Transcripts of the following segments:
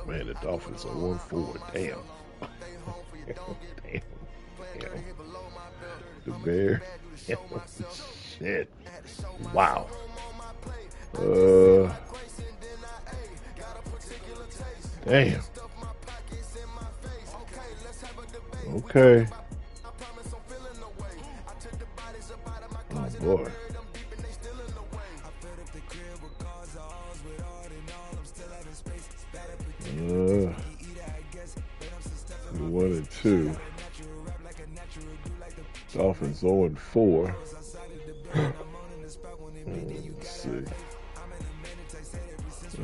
Man, the Dolphins are 1-4. Damn. Damn. Damn. The Bears. Shit. Wow. Damn. Okay. Oh boy. Uh, 1-2. Dolphins 0-4. Let's see.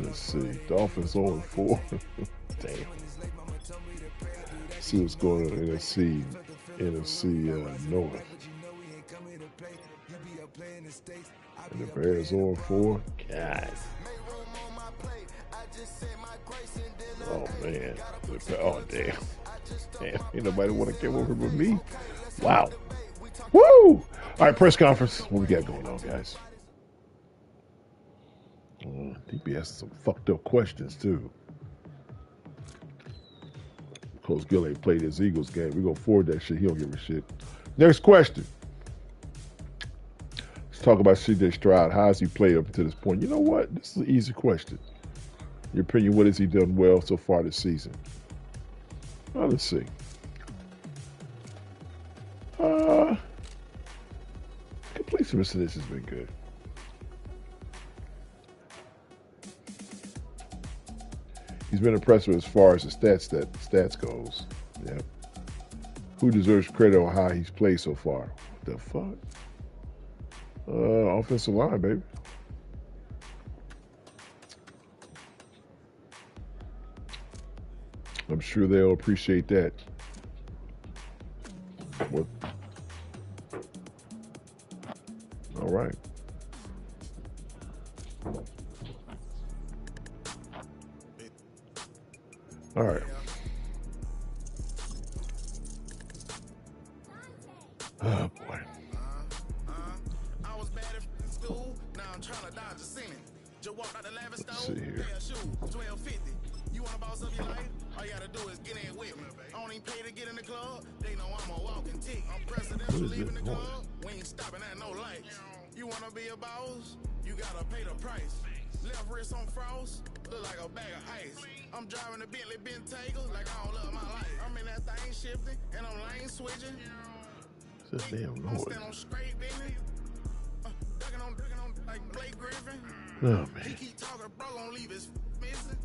Let's see. Dolphins 0-4. Damn. See what's going on in NFC North. And the Bears 0-4. God. Oh man. Oh damn. Damn. Ain't nobody want to get over but me. Wow. Woo! All right, press conference. What we got going on, guys? DB asked some fucked up questions too. Coach Gill ain't played his Eagles game. We gonna forward that shit. He don't give a shit. Next question. Let's talk about CJ Stroud. How has he played up to this point? You know what? This is an easy question. Your opinion, what has he done well so far this season? Well, let's see. Completion percentage has been good. He's been impressive as far as the stats goes. Yeah. Who deserves credit on how he's played so far? What the fuck? Offensive line, baby. I'm sure they'll appreciate that. What? All right. All right. Oh boy. Let's see here. You want to boss up your life? All you gotta do is get in with me. I don't even pay to get in the club. They know I'm a walking tick. I'm presidential leaving the club. We ain't stopping at no lights. You wanna be a boss? You gotta pay the price. Left wrist on frost, look like a bag of ice. I'm driving a Bentley Bentayga like I don't love my life. I'm in that thing shifting and I'm lane switching. It's a damn noise. I'm standing on straight, baby. Ducking on like Blake Griffin. Oh man. He keep talking, bro, gon' leave his missing.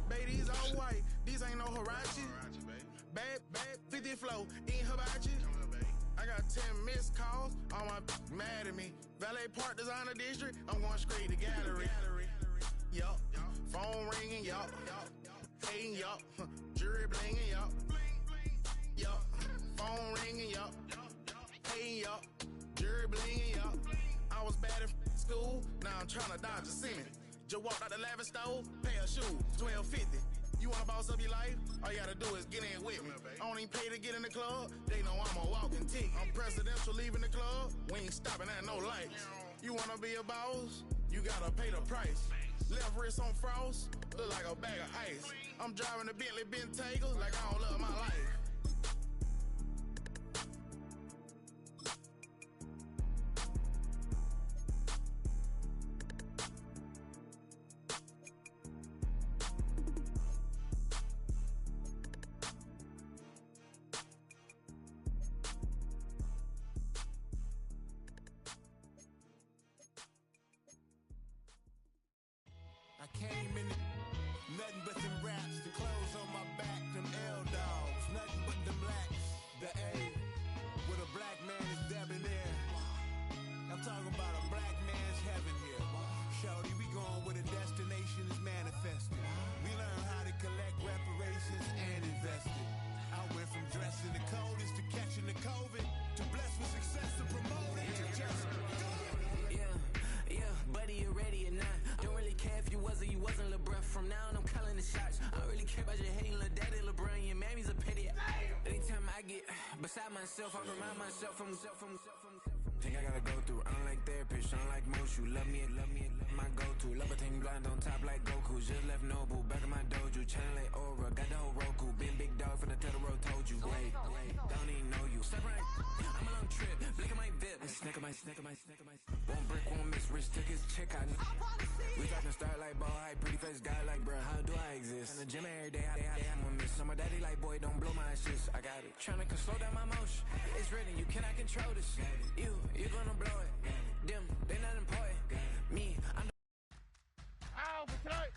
Baby, these all white. These ain't no Hirachi. Bad, 50 flow, ain't Hibachi. I got 10 missed calls, all my mad at me. Valet Park Designer District, I'm going straight to gallery. Yup, phone ringing, yup. Hating, yup. Jury blinging, yup. Yup, phone ringing, yup. Hating, yup. Jury blinging, yup. I was bad in school, now I'm trying to dodge a semen. Just walked out the lavish stove, pay a shoe, $12.50. You wanna boss up your life? All you gotta do is get in with me. I don't even pay to get in the club. They know I'm a walking tick. I'm presidential leaving the club. We ain't stopping at no lights. You wanna be a boss? You gotta pay the price. Left wrist on frost, look like a bag of ice. I'm driving a Bentley Bentayga like I don't love my life. Came in nothing but them raps, the clothes on my back, them L dogs, nothing but them blacks, the A, with a black man is debonair. I'm talking about a black man's heaven here. Shorty, we going where the destination is manifested. We learn how to collect reparations and invest it. I went from dressing the coldest to catching the COVID, to blessed with success to promote it, to just do it. Yeah, buddy, you ready or not? Don't really care if you was or you wasn't LeBron. From now on, I'm calling the shots. I don't really care about your hating little daddy LeBron. Your mammy's a petty. Anytime I get beside myself, I remind myself from Think I gotta go through. I don't like therapists, I don't like most. You love me, my go-to. Love a thing blind on top like Goku. Just left Noble, back in my dojo. Channel like Aura, got the whole Roku. Been big dog from the Totoro, told you. Wait, don't even know you. Step right, I'm a long trip. Blick at my VIP. Snack of my. One brick, one miss. Rich took his check out. We talking start like ball high, pretty face guy like, bruh, how do I exist? In the gym every day, I'm a miss. My daddy like, boy, don't blow my assist. I got it. Tryna slow down my motion. It's written, you cannot control this. You gonna blow it. Them, they not important. Me, I'm the Ow, for tonight.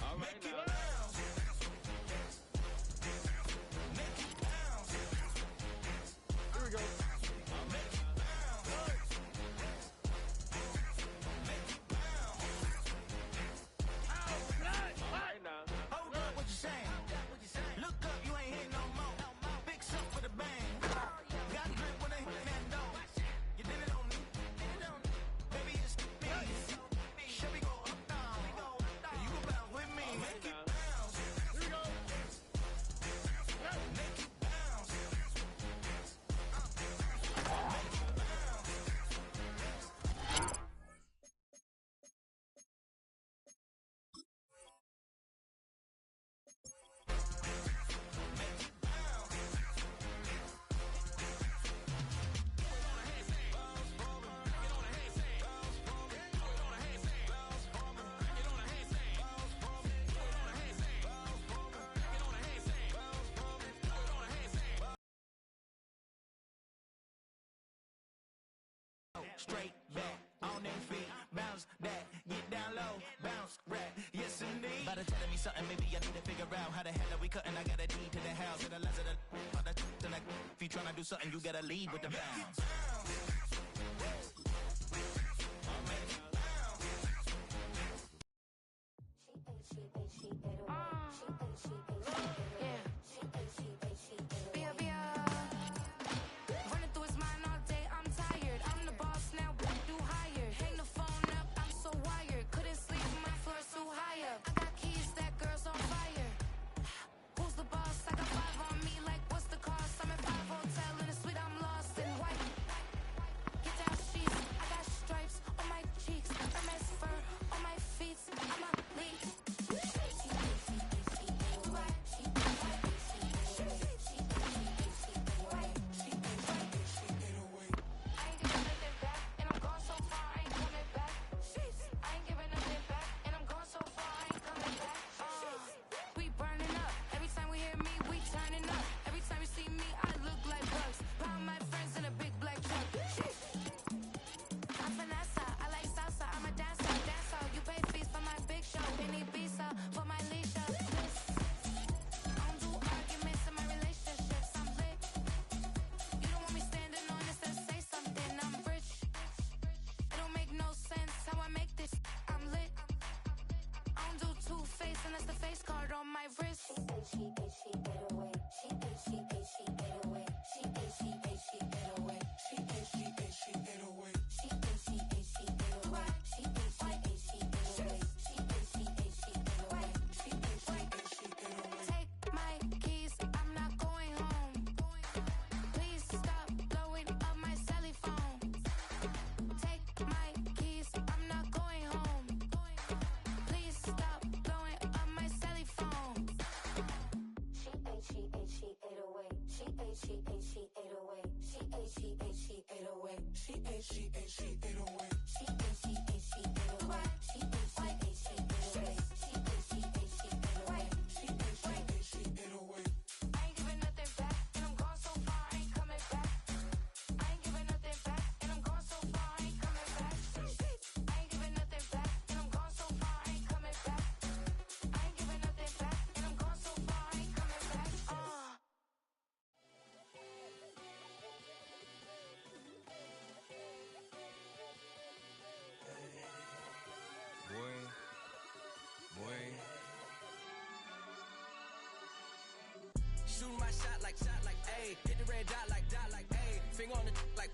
all right now. Here we go. Hold up, what you saying? Look up, you ain't hitting no more. Big up for the bang. Got drip when they hit that door. You did it on me. Baby, it's me. Should we go up, down? You go bounce with me. Make it bounce. Here we go. Make it bounce. Straight back on them feet, bounce that, get down low, bounce rap, yes indeed. By the telling me something, maybe I need to figure out how the hell are we cutting. I got a deed to the house and the less of the if you tryna do something, you gotta lead with the bounce. Running through his mind all day, I'm tired. I'm the boss now, but do higher. Hang the phone up, I'm so wired. Couldn't sleep, my floor's too high up. I got keys, that girl's on fire. Who's the boss? I got 5 on me, like what's the cost? I'm at 5 hotel in a suite, I'm lost in white. Get down sheets, I got stripes on my cheeks. MS fur on my feet, I'm a lead. Shooting my shot like, ayy. Hit the red dot like, ayy. Finger on the like,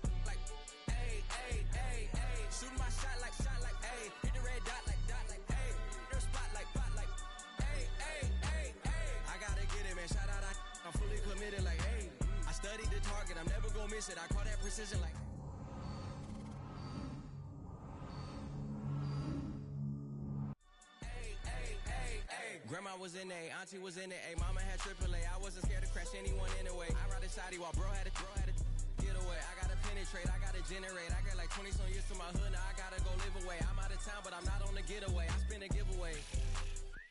ayy, ayy, ayy, ayy. Shooting my shot like, ayy. Hit the red dot like, ayy. Your spot like, ayy, ayy, ayy, ayy. I gotta get it, man. Shout out, I'm fully committed like. grandma was in A, auntie was in A, mama had AAA. I wasn't scared to crash anyone anyway. I ride a shotty while bro had a get away. I gotta penetrate, I gotta generate. I got like 20-some years to my hood, now I gotta go live away. I'm out of town, but I'm not on the getaway. I spin a giveaway.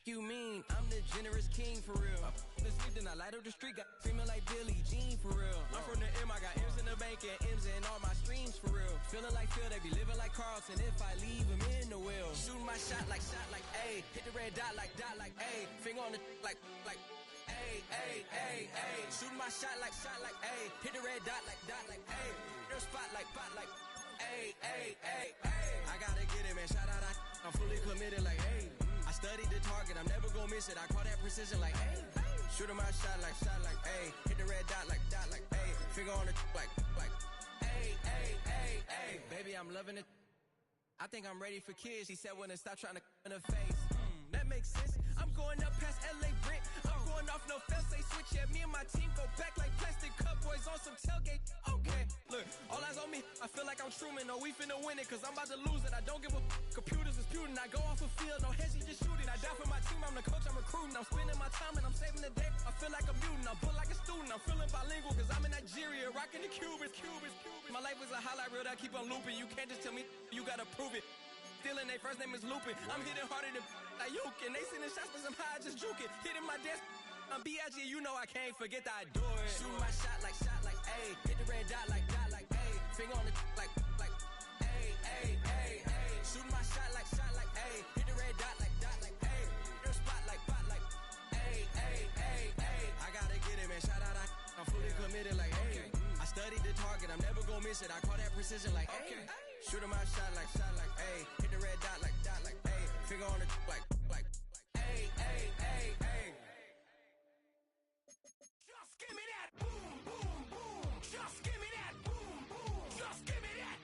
You mean I'm the generous king for real? This week then I light up the street, got screaming like Billie Jean for real. I'm from the M, I got M's in the bank and M's in all my streams for real. Feeling like Phil, they be living like Carlton if I leave him in the wheel. Shooting my shot like A, hit the red dot like A, finger on the like A. Shooting my shot like A, hit the red dot like A, their spot like A. I gotta get it, man. Shout out, I'm fully committed like A. I studied the target, I'm never gonna miss it. I call that precision like A. Shooting my shot like A. Hit the red dot like A. Finger on the like A. Baby, I'm loving it. I think I'm ready for kids. She said when to stop trying to in her face. That makes sense. I'm going up past LA Brent. I'm going off no fence. They switch at me and my team go back like plastic cup boys on some tailgate. Okay, look, all eyes on me. I feel like I'm Truman. No, we finna win it, cause I'm about to lose it. I don't give a computers disputing. I go off a field, no heads, just shooting. I die for my team, I'm the coach, I'm recruiting. I'm spending my time and I'm saving the day. I feel like a mutant, I'm built like a student. I'm feeling bilingual, cause I'm in Nigeria, rocking the Cubans. My life is a highlight reel that I keep on looping. You can't just tell me, you gotta prove it. Stealing, their first name is Lupin. I'm hitting harder than Ayuk, and they sending shots for some high, just juke it. Hitting my desk, I'm B.I.G., you know I can't forget that I do it. Shooting my shot like A, hit the red dot like A, finger on the like A. Shooting my shot like A, hit the red dot like A, their spot like A. I gotta get it, man. Shout out, I'm fully committed like A. I studied the target, I'm never gonna miss it. I call that precision like A. Shooting my shot like A, hit the red dot like A, finger on the like A. Just give me that boom, boom, boom. Just give me that boom, boom. Just give me that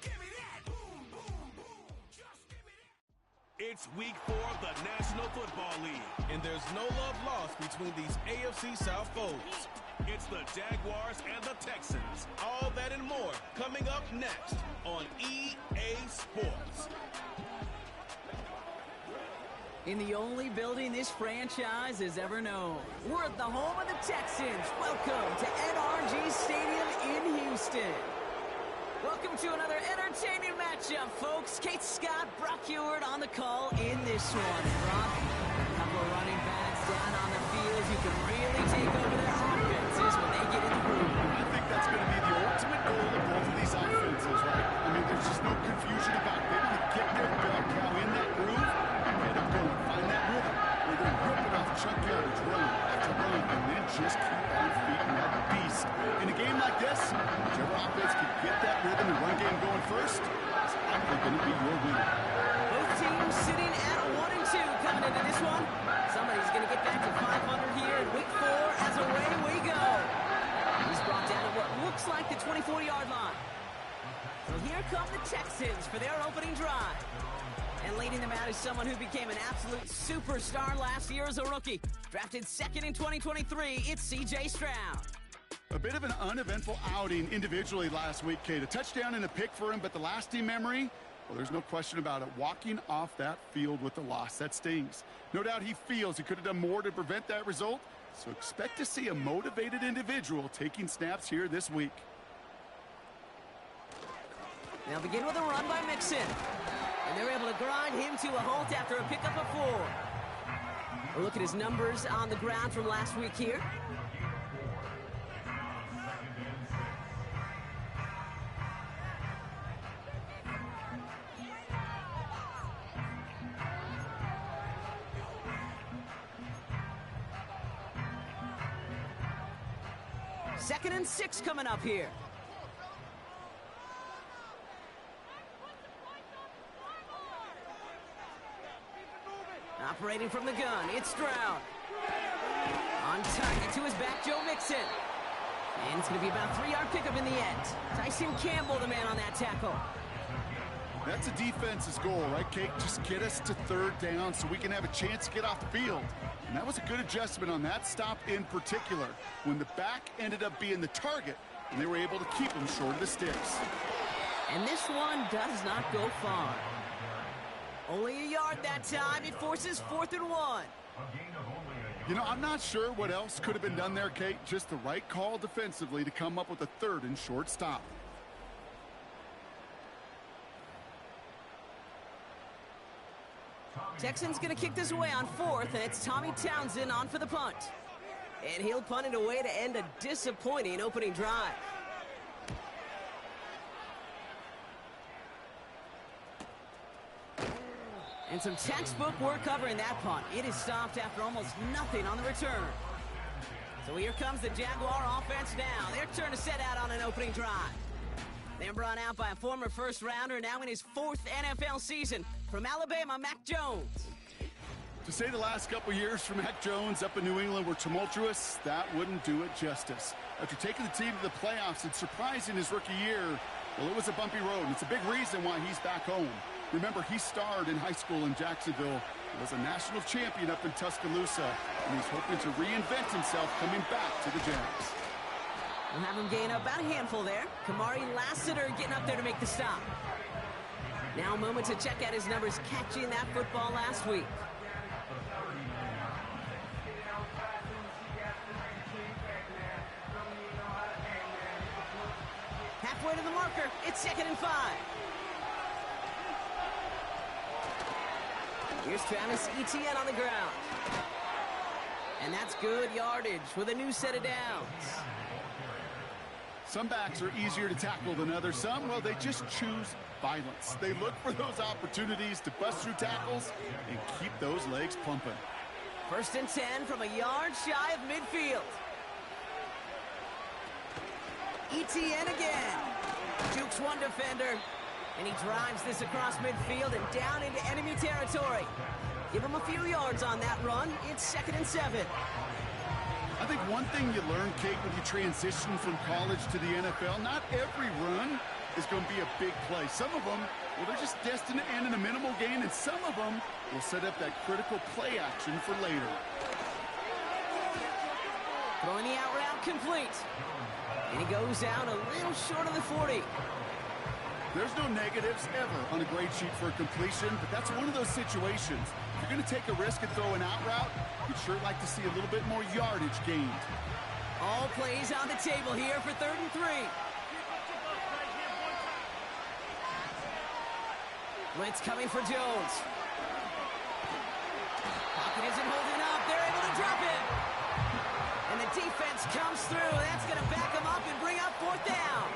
boom, boom, boom. Just give me that. It's week 4 of the National Football League. And there's no love lost between these AFC South foes. It's the Jaguars and the Texans. All that and more coming up next on EA Sports. In the only building this franchise has ever known. We're at the home of the Texans. Welcome to NRG Stadium in Houston. Welcome to another entertaining matchup, folks. Kate Scott, Brock Huard on the call in this one. Brock, a couple of running backs down on the field. You can really take over their offenses when they get in the groove. I think that's going to be the ultimate goal of both of these offenses, right? I mean, there's just no confusion about it. They're going to get their bell cow in that groove and get them going. Find that rhythm. They're going to rip it off chunk yardage, run after run, and then just keep on feeding that beast. In a game like this, whichever offense can get that rhythm and run game going first, is likely going to be your winner. Both teams sitting at 1-2 coming into this one. Somebody's going to get back to 500 here in week 4 as away we go. He's brought down to what looks like the 24-yard line. So here come the Texans for their opening drive. And leading them out is someone who became an absolute superstar last year as a rookie. Drafted second in 2023, it's C.J. Stroud. A bit of an uneventful outing individually last week, Kate. A touchdown and a pick for him, but the lasting memory, well, there's no question about it. Walking off that field with the loss, that stings. No doubt he feels he could have done more to prevent that result, so expect to see a motivated individual taking snaps here this week. They'll begin with a run by Mixon. And they're able to grind him to a halt after a pickup of 4. A look at his numbers on the ground from last week here. Second and 6 coming up here. Operating from the gun, it's Stroud. On target to his back, Joe Mixon. And it's going to be about a 3-yard pickup in the end. Tyson Campbell, the man on that tackle. That's a defense's goal, right, Kate? Just get us to 3rd down so we can have a chance to get off the field. And that was a good adjustment on that stop in particular, when the back ended up being the target, and they were able to keep him short of the sticks. And this one does not go far. Only a yard that time. It forces 4th and 1. You know, I'm not sure what else could have been done there, Kate. Just the right call defensively to come up with a 3rd and short stop. Texans going to kick this away on 4th, and it's Tommy Townsend on for the punt. And he'll punt it away to end a disappointing opening drive. And some textbook work covering that punt. It is stopped after almost nothing on the return. So here comes the Jaguar offense now. Their turn to set out on an opening drive. They're brought out by a former first-rounder now in his 4th NFL season. From Alabama, Mac Jones. To say the last couple years for Mac Jones up in New England were tumultuous, that wouldn't do it justice. After taking the team to the playoffs and surprising his rookie year, well, it was a bumpy road, and it's a big reason why he's back home. Remember, he starred in high school in Jacksonville, was a national champion up in Tuscaloosa, and he's hoping to reinvent himself coming back to the Jags. We'll have him gain about a handful there. Kamari Lassiter getting up there to make the stop. Now a moment to check out his numbers catching that football last week. Halfway to the marker, it's 2nd and 5. Here's Travis Etienne on the ground. And that's good yardage with a new set of downs. Some backs are easier to tackle than others. Some, well, they just choose violence. They look for those opportunities to bust through tackles and keep those legs pumping. 1st and 10 from a yard shy of midfield. Etienne again. Jukes one defender. And he drives this across midfield and down into enemy territory. Give him a few yards on that run. It's 2nd and 7. I think one thing you learn, Kate, when you transition from college to the NFL, not every run is going to be a big play. Some of them, well, they're just destined to end in a minimal gain, and some of them will set up that critical play action for later. Throwing the out route complete. And he goes down a little short of the 40. There's no negatives ever on a grade sheet for a completion, but that's one of those situations. If you're going to take a risk and throw an out route, you'd sure like to see a little bit more yardage gained. All plays on the table here for 3rd and 3. Blitz coming for Jones. Pocket isn't holding up. They're able to drop it. And the defense comes through. That's going to back them up and bring up 4th down.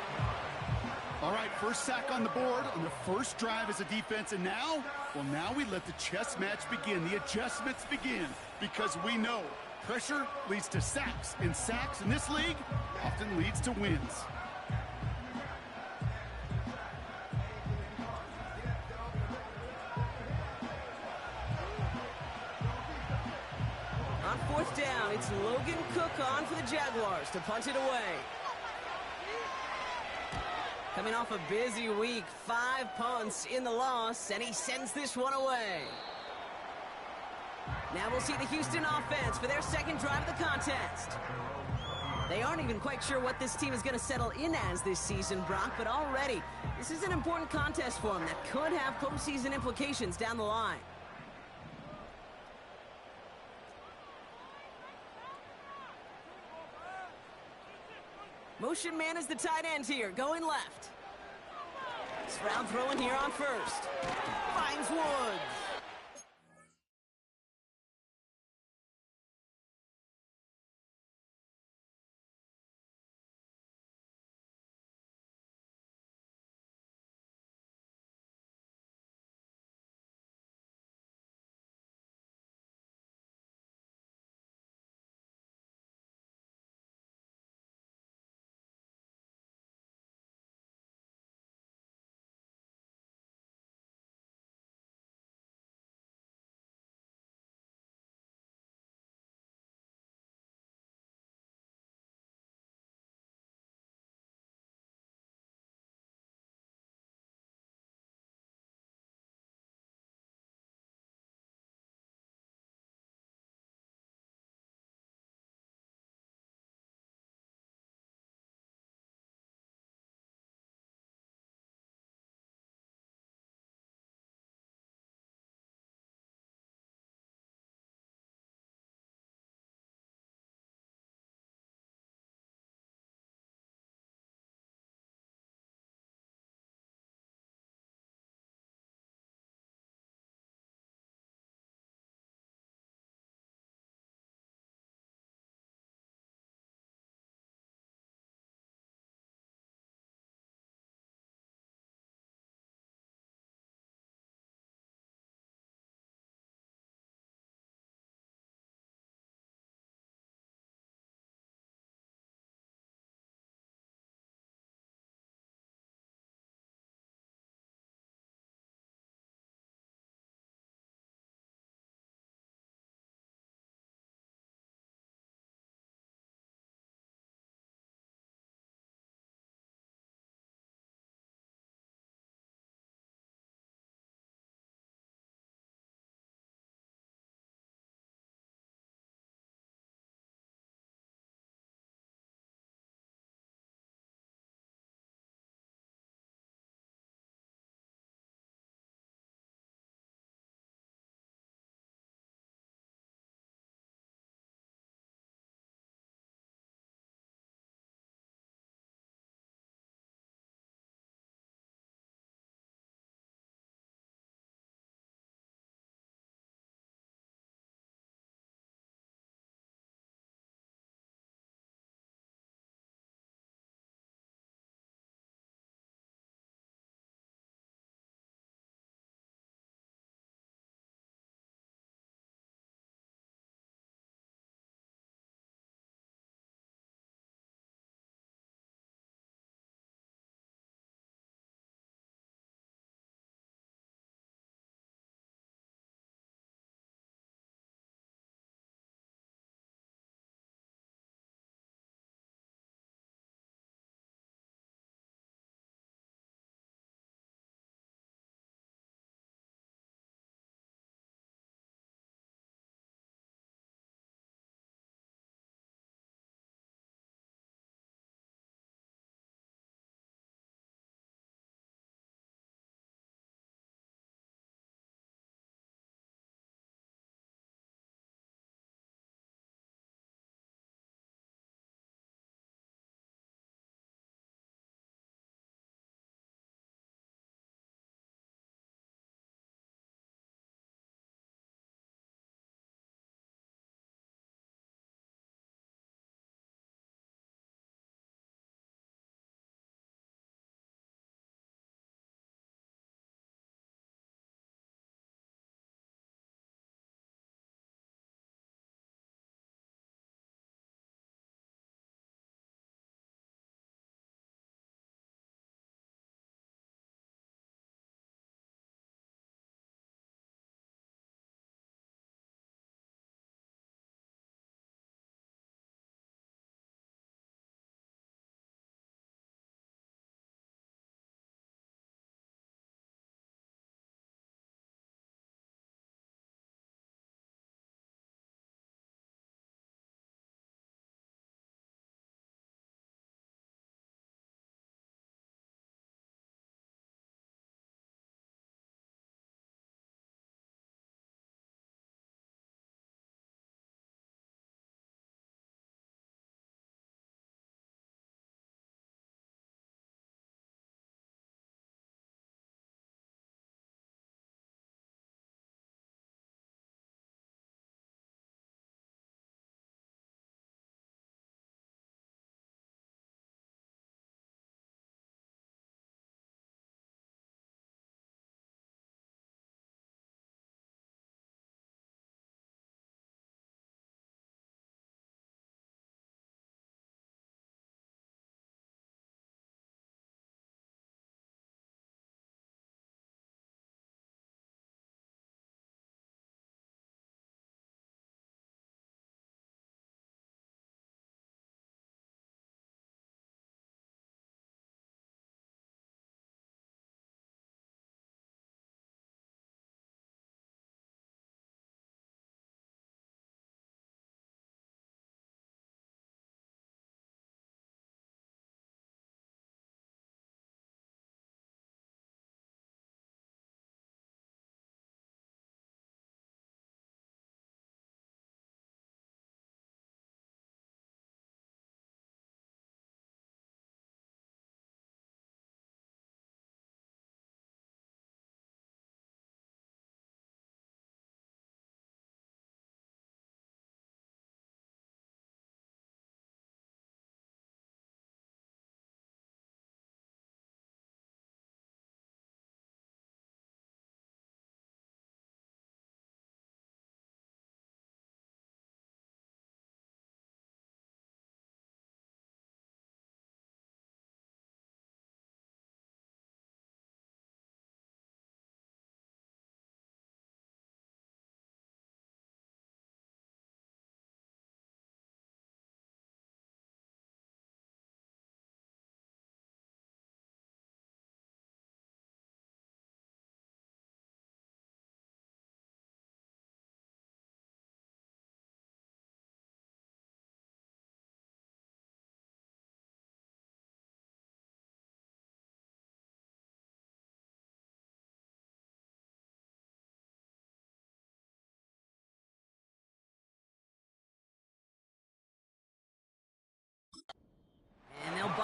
All right, first sack on the board on the first drive as a defense, and now, well, now we let the chess match begin, the adjustments begin, because we know pressure leads to sacks, and sacks in this league often leads to wins. On 4th down, it's Logan Cook on for the Jaguars to punt it away. Coming off a busy week, 5 punts in the loss, and he sends this one away. Now we'll see the Houston offense for their 2nd drive of the contest. They aren't even quite sure what this team is going to settle in as this season, Brock, but already, this is an important contest for them that could have postseason implications down the line. Motion man is the tight end here, going left. Stroud throwing here on 1st. Finds Woods.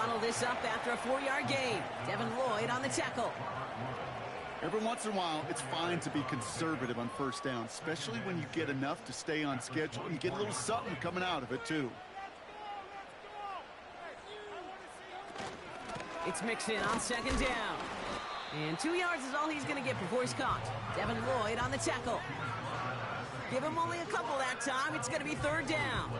bottle this up after a 4-yard gain. Devin Lloyd on the tackle. Every once in a while, it's fine to be conservative on first down, especially when you get enough to stay on schedule and you get a little something coming out of it, too. It's Mixon on 2nd down. And 2 yards is all he's going to get before he's caught. Devin Lloyd on the tackle. Give him only a couple that time. It's going to be 3rd down.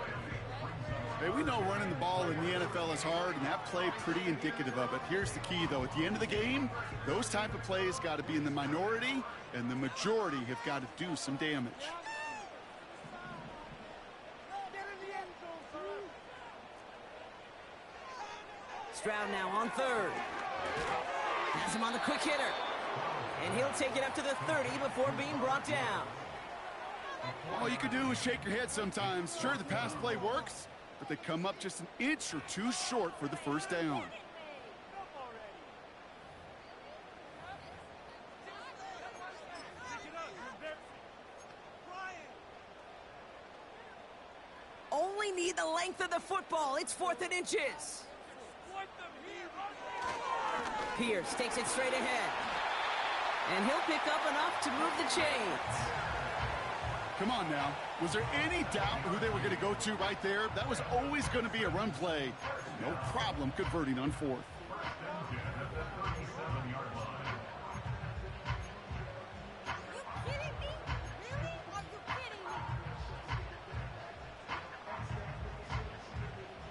Hey, we know running the ball in the NFL is hard, and that play pretty indicative of it. Here's the key, though. At the end of the game, those type of plays got to be in the minority, and the majority have got to do some damage. Stroud now on 3rd. Has him on the quick hitter. And he'll take it up to the 30 before being brought down. All you can do is shake your head sometimes. Sure, the pass play works, but they come up just an inch or two short for the first down. Only need the length of the football. It's 4th and inches. Pierce takes it straight ahead. And he'll pick up enough to move the chains. Come on now. Was there any doubt who they were going to go to right there? That was always going to be a run play. No problem converting on 4th.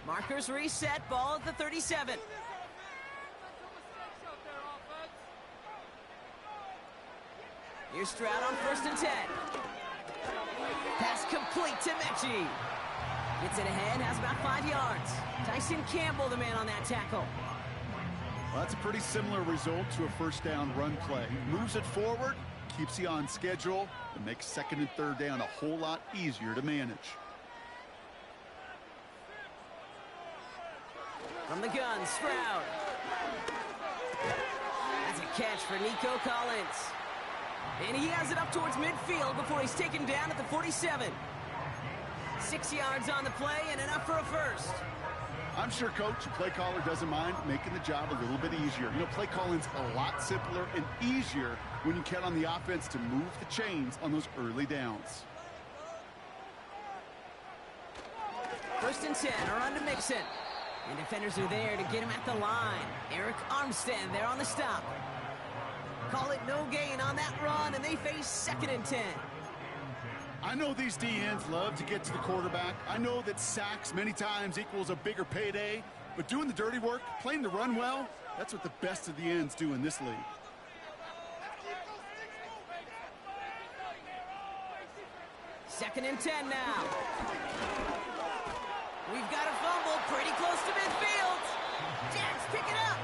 Markers reset, ball at the 37. Here's Stroud on 1st and 10. Pass complete to Mechie. Gets it ahead, has about 5 yards. Tyson Campbell, the man on that tackle. Well, that's a pretty similar result to a first down run play. Moves it forward, keeps you on schedule, and makes 2nd and 3rd down a whole lot easier to manage. From the gun, Stroud. That's a catch for Nico Collins. And he has it up towards midfield before he's taken down at the 47. 6 yards on the play and enough for a first. I'm sure coach and play caller doesn't mind making the job a little bit easier. You know, play calling's a lot simpler and easier when you count on the offense to move the chains on those early downs. 1st and 10, a run to Mixon. And defenders are there to get him at the line. Eric Armstead there on the stop. Call it no gain on that run, and they face 2nd and 10. I know these D-ends love to get to the quarterback. I know that sacks many times equals a bigger payday, but doing the dirty work, playing the run well, that's what the best of the ends do in this league. Second and 10 now. We've got a fumble pretty close to midfield. Jags pick it up.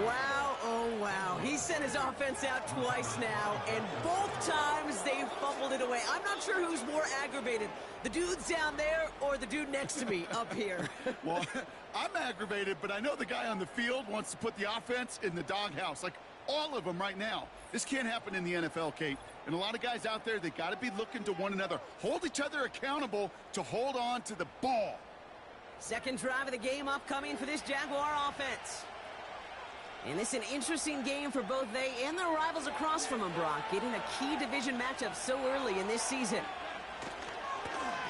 Wow, oh wow. He sent his offense out twice now, and both times they fumbled it away. I'm not sure who's more aggravated, the dudes down there or the dude next to me up here. Well, I'm aggravated, but I know the guy on the field wants to put the offense in the doghouse, like all of them right now. This can't happen in the NFL, Kate. And a lot of guys out there, they got to be looking to one another. Hold each other accountable to hold on to the ball. Second drive of the game upcoming for this Jaguar offense. And this is an interesting game for both they and their rivals across from them, Brock, getting a key division matchup so early in this season.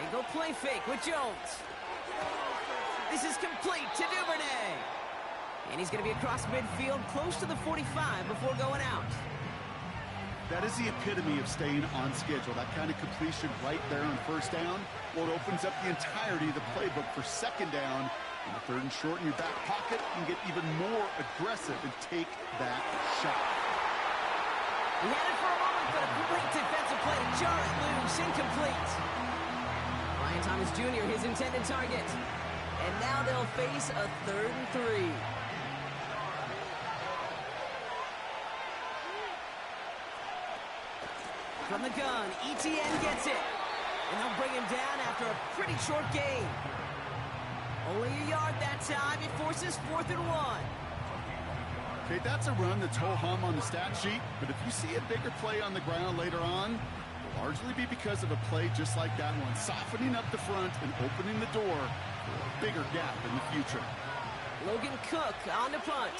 They go play fake with Jones. This is complete to Duvernay. And he's going to be across midfield close to the 45 before going out. That is the epitome of staying on schedule. That kind of completion right there on first down. Well, it opens up the entirety of the playbook for second down. And the 3rd and short in your back pocket, you can get even more aggressive and take that shot. He had it for a moment, but a great defensive play to jar it loose, incomplete. Ryan Thomas Jr., his intended target. And now they'll face a 3rd and 3. From the gun, ETN gets it. And they'll bring him down after a pretty short gain. Only a yard that time. It forces 4th and 1. Okay, that's a run that's ho-hum on the stat sheet, but if you see a bigger play on the ground later on, it'll largely be because of a play just like that one, softening up the front and opening the door for a bigger gap in the future. Logan Cook on the punt.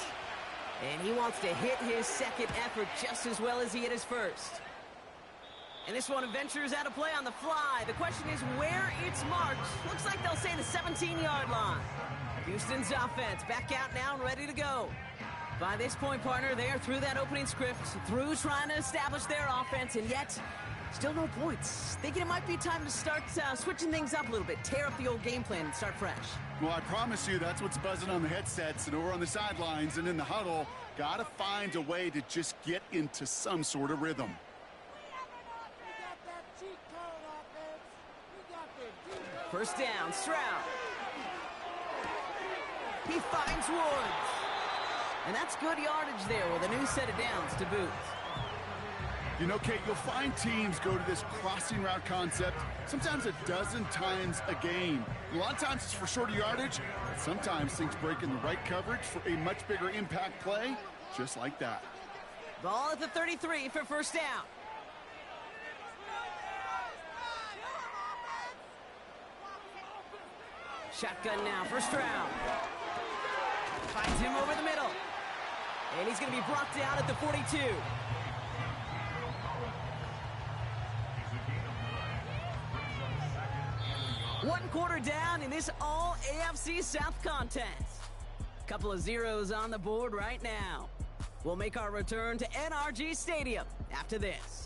And he wants to hit his second effort just as well as he hit his first. And this one ventures out of play on the fly. The question is where it's marked. Looks like they'll say the 17-yard line. Houston's offense back out now and ready to go. By this point, partner, they are through that opening script, through trying to establish their offense, and yet still no points. Thinking it might be time to start switching things up a little bit, tear up the old game plan and start fresh. Well, I promise you that's what's buzzing on the headsets and over on the sidelines and in the huddle. Got to find a way to just get into some sort of rhythm. First down, Stroud. He finds Woods. And that's good yardage there with a new set of downs to boot. You know, Kate, you'll find teams go to this crossing route concept sometimes a dozen times a game. A lot of times it's for shorter yardage, but sometimes things break in the right coverage for a much bigger impact play, just like that. Ball at the 33 for first down. Shotgun now for Stroud. Finds him over the middle. And he's going to be brought down at the 42. One quarter down in this all AFC South contest. Couple of zeros on the board right now. We'll make our return to NRG Stadium after this.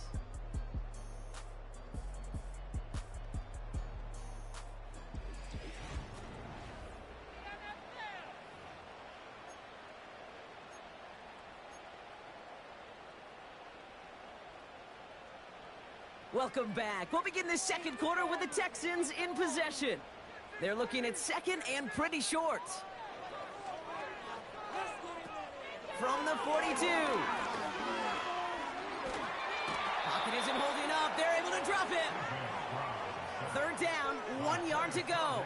Welcome back. We'll begin the second quarter with the Texans in possession. They're looking at second and pretty short. From the 42. Pocket isn't holding up. They're able to drop him. Third down, 1 yard to go.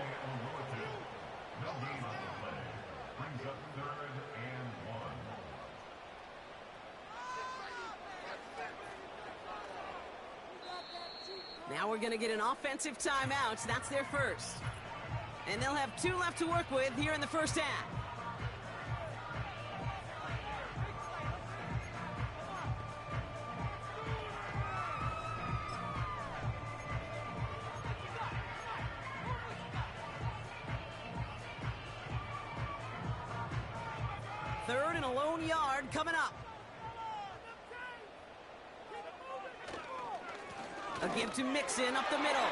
Now we're going to get an offensive timeout. That's their first. And they'll have 2 left to work with here in the first half. Third and a lone yard coming up. A give to Mixon up the middle.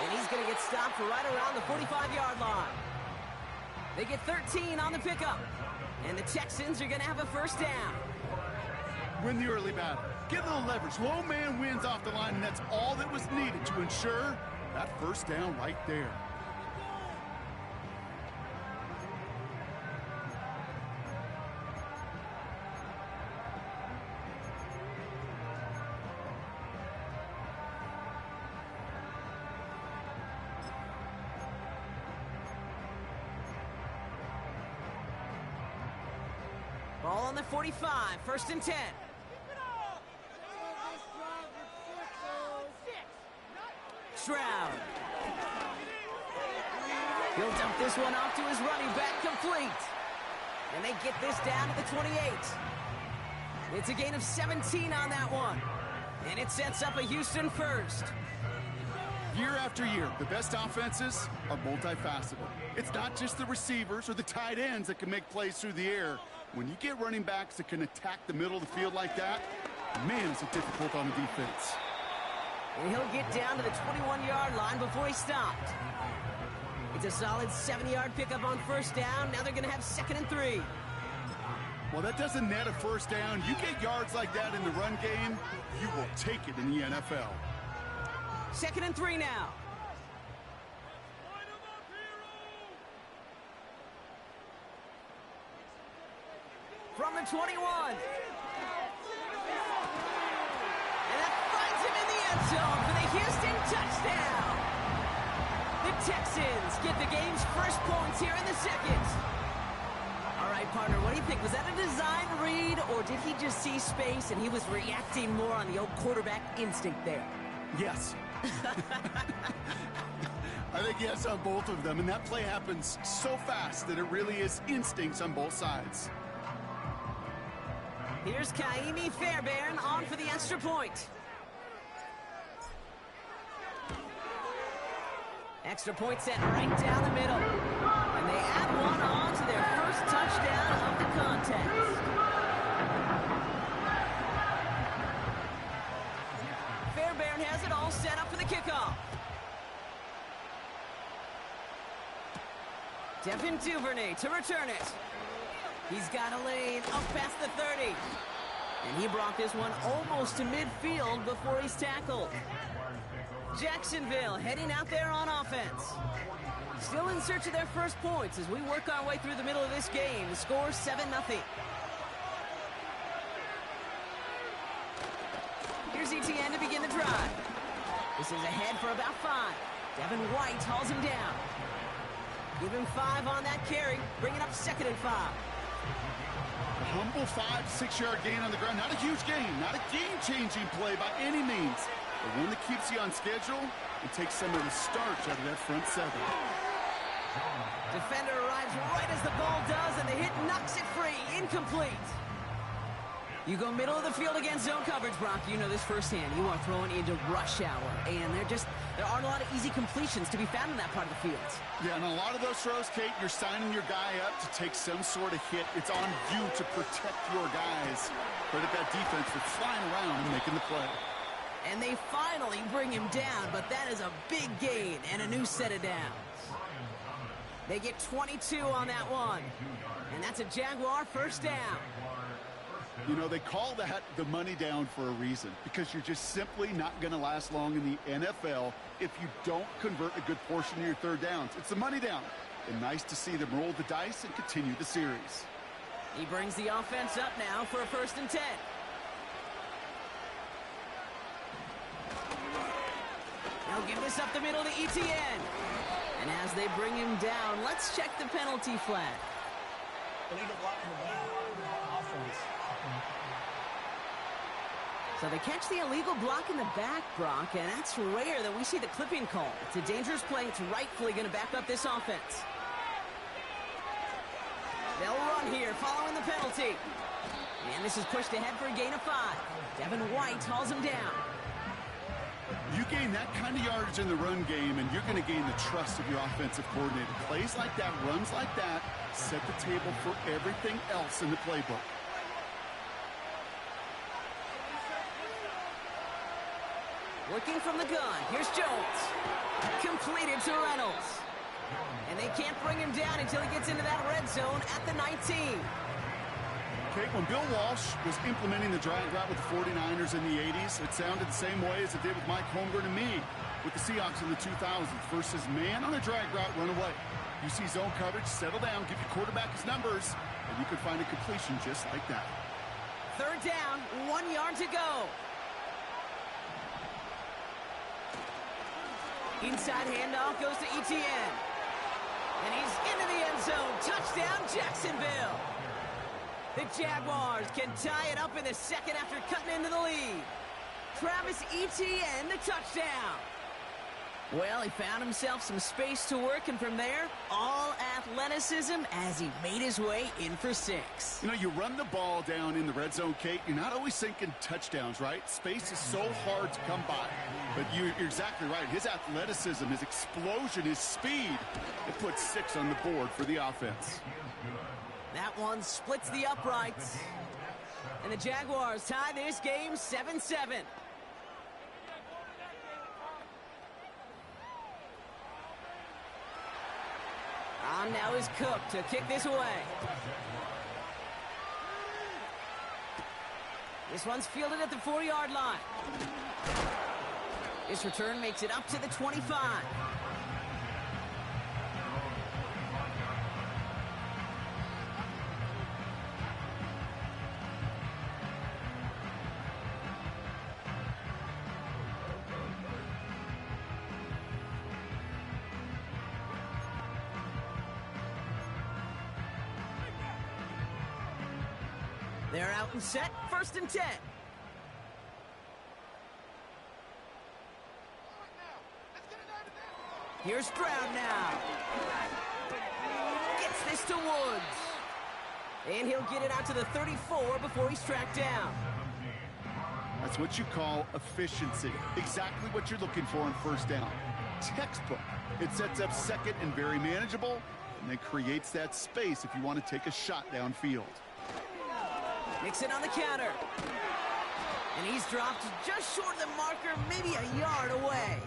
And he's going to get stopped right around the 45-yard line. They get 13 on the pickup. And the Texans are going to have a first down. Win the early battle. Get a little leverage. Low man wins off the line, and that's all that was needed to ensure that first down right there. Ball on the 45, first and 10. Stroud. He'll dump this one off to his running back, complete. And they get this down to the 28. It's a gain of 17 on that one. And it sets up a Houston first. Year after year, the best offenses are multifaceted. It's not just the receivers or the tight ends that can make plays through the air. When you get running backs that can attack the middle of the field like that, man, is it difficult on the defense. And he'll get down to the 21-yard line before he stopped. It's a solid 70-yard pickup on first down. Now they're going to have second and 3. Well, that doesn't net a first down. You get yards like that in the run game, you will take it in the NFL. Second and 3 now. From the 21. And that finds him in the end zone for the Houston touchdown. The Texans get the game's first points here in the second. All right, partner, what do you think? Was that a design read, or did he just see space and he was reacting more on the old quarterback instinct there? Yes. I think yes on both of them, and that play happens so fast that it really is instincts on both sides. Here's Kaimi Fairbairn on for the extra point. Extra point sent right down the middle. And they add one on to their first touchdown of the contest. Fairbairn has it all set up for the kickoff. Devin Duvernay to return it. He's got a lane up past the 30. And he brought this one almost to midfield before he's tackled. Jacksonville heading out there on offense. Still in search of their first points as we work our way through the middle of this game. The score 7-0. Here's Etienne to begin the drive. This is ahead for about 5. Devin White hauls him down. Give him 5 on that carry. Bring it up 2nd and 5. A humble 5-6-yard gain on the ground. Not a huge gain. Not a game-changing play by any means. But one that keeps you on schedule and takes some of the starch out of that front 7. Defender arrives right as the ball does, and the hit knocks it free. Incomplete. You go middle of the field against zone coverage, Brock. You know this firsthand. You are throwing into rush hour, and there aren't a lot of easy completions to be found in that part of the field. Yeah, and a lot of those throws, Kate, you're signing your guy up to take some sort of hit. It's on you to protect your guys. Credit that defense for flying around and making the play. And they finally bring him down, but that is a big gain and a new set of downs. They get 22 on that one, and that's a Jaguar first down. You know, they call that the money down for a reason, because you're just simply not going to last long in the NFL if you don't convert a good portion of your third downs. It's the money down. And nice to see them roll the dice and continue the series. He brings the offense up now for a 1st and 10. They'll give this up the middle to Etienne. And as they bring him down, let's check the penalty flag. Illegal block in the back. Offense. So they catch the illegal block in the back, Brock, and that's rare that we see the clipping call. It's a dangerous play. It's rightfully going to back up this offense. They'll run here following the penalty. And this is pushed ahead for a gain of 5. Devin White hauls him down. You gain that kind of yardage in the run game, and you're going to gain the trust of your offensive coordinator. Plays like that, runs like that, set the table for everything else in the playbook. Working from the gun. Here's Jones. Completed to Reynolds. And they can't bring him down until he gets into that red zone at the 19. Okay, when Bill Walsh was implementing the drag route with the 49ers in the 80s, it sounded the same way as it did with Mike Holmgren and me with the Seahawks in the 2000s versus man on a drag route, run away. You see zone coverage, settle down, give your quarterback his numbers, and you can find a completion just like that. 3rd down, 1 yard to go. Inside handoff goes to Etienne. And he's into the end zone. Touchdown, Jacksonville. The Jaguars can tie it up in the 2nd after cutting into the lead. Travis Etienne, the touchdown. Well, he found himself some space to work, and from there, all athleticism as he made his way in for 6. You know, you run the ball down in the red zone, Kate, you're not always thinking touchdowns, right? Space is so hard to come by. But you're exactly right. His athleticism, his explosion, his speed, it puts 6 on the board for the offense. That one splits the uprights. And the Jaguars tie this game 7-7. On now is Cook to kick this away. This one's fielded at the 4-yard line. This return makes it up to the 25. They're out and set, 1st and 10. Here's Stroud now. Gets this to Woods. And he'll get it out to the 34 before he's tracked down. That's what you call efficiency. Exactly what you're looking for on first down. Textbook. It sets up second and very manageable, and then creates that space if you want to take a shot downfield. Mixon on the counter. And he's dropped just short of the marker, maybe a yard away.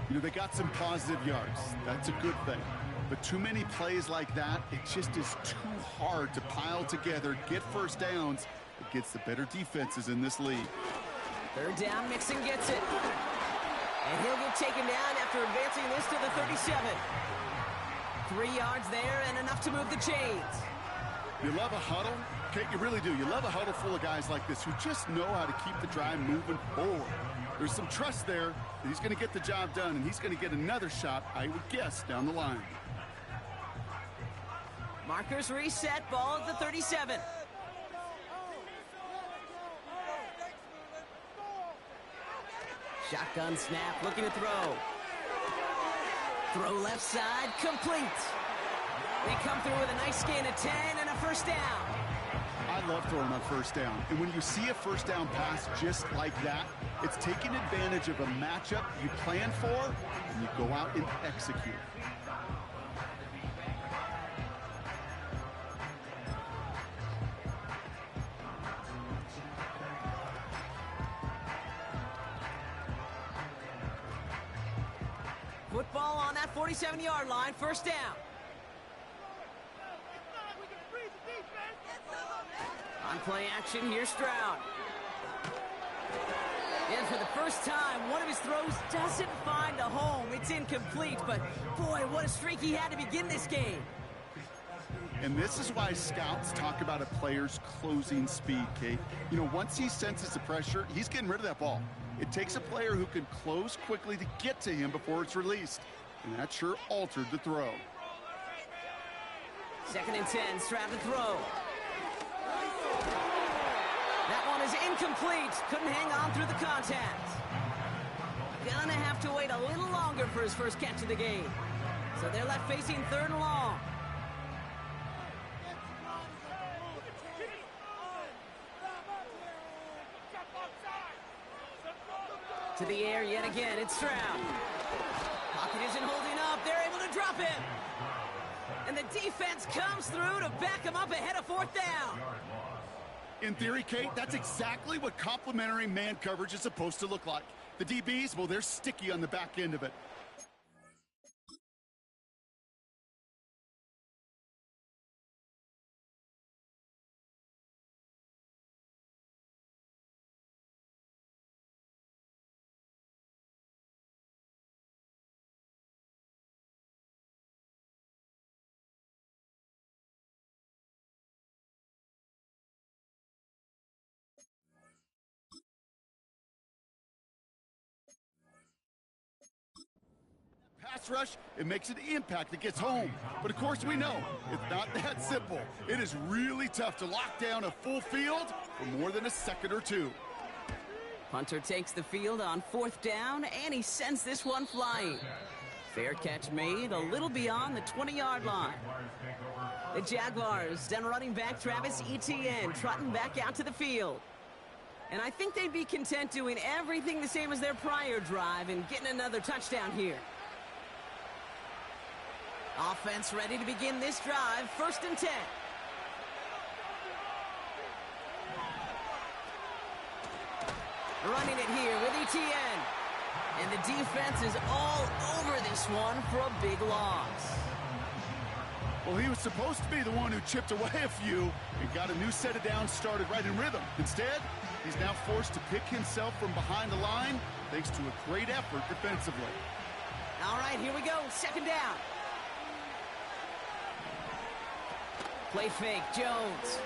You know, they got some positive yards. That's a good thing. But too many plays like that, it just is too hard to pile together, get first downs against the better defenses in this league. Third down, Mixon gets it. And he'll get taken down after advancing this to the 37. 3 yards there and enough to move the chains. You love a huddle? Okay, you really do. You love a huddle full of guys like this who just know how to keep the drive moving forward. There's some trust there that he's going to get the job done, and he's going to get another shot, I would guess, down the line. Markers reset, ball at the 37. Shotgun snap, looking to throw. Throw left side, complete. They come through with a nice gain of 10 and a first down. I love throwing on first down. And when you see a first down pass just like that, it's taking advantage of a matchup you plan for, and you go out and execute. Football on that 47-yard line, first down. On play action, here's Stroud. And for the first time, one of his throws doesn't find a home. It's incomplete, but boy, what a streak he had to begin this game. And this is why scouts talk about a player's closing speed, Kate. You know, once he senses the pressure, he's getting rid of that ball. It takes a player who can close quickly to get to him before it's released. And that sure altered the throw. 2nd and 10, Stroud to throw. That one is incomplete. Couldn't hang on through the contact. Gonna have to wait a little longer for his first catch of the game. So they're left facing 3rd and long. To the air yet again, it's Stroud. Pocket isn't holding up. They're able to drop him. And the defense comes through to back him up ahead of 4th down. In theory, Kate, that's exactly what complementary man coverage is supposed to look like. The DBs, well, they're sticky on the back end of it. Pass rush, it makes an impact that gets home. But of course we know, it's not that simple. It is really tough to lock down a full field for more than a second or two. Hunter takes the field on 4th down, and he sends this one flying. Fair catch made a little beyond the 20-yard line. The Jaguars send running back Travis Etienne trotting back out to the field. And I think they'd be content doing everything the same as their prior drive and getting another touchdown here. Offense ready to begin this drive, 1st and 10. Running it here with Etienne. And the defense is all over this one for a big loss. Well, he was supposed to be the one who chipped away a few and got a new set of downs started right in rhythm. Instead, he's now forced to pick himself from behind the line thanks to a great effort defensively. All right, here we go, 2nd down. Play fake, Jones.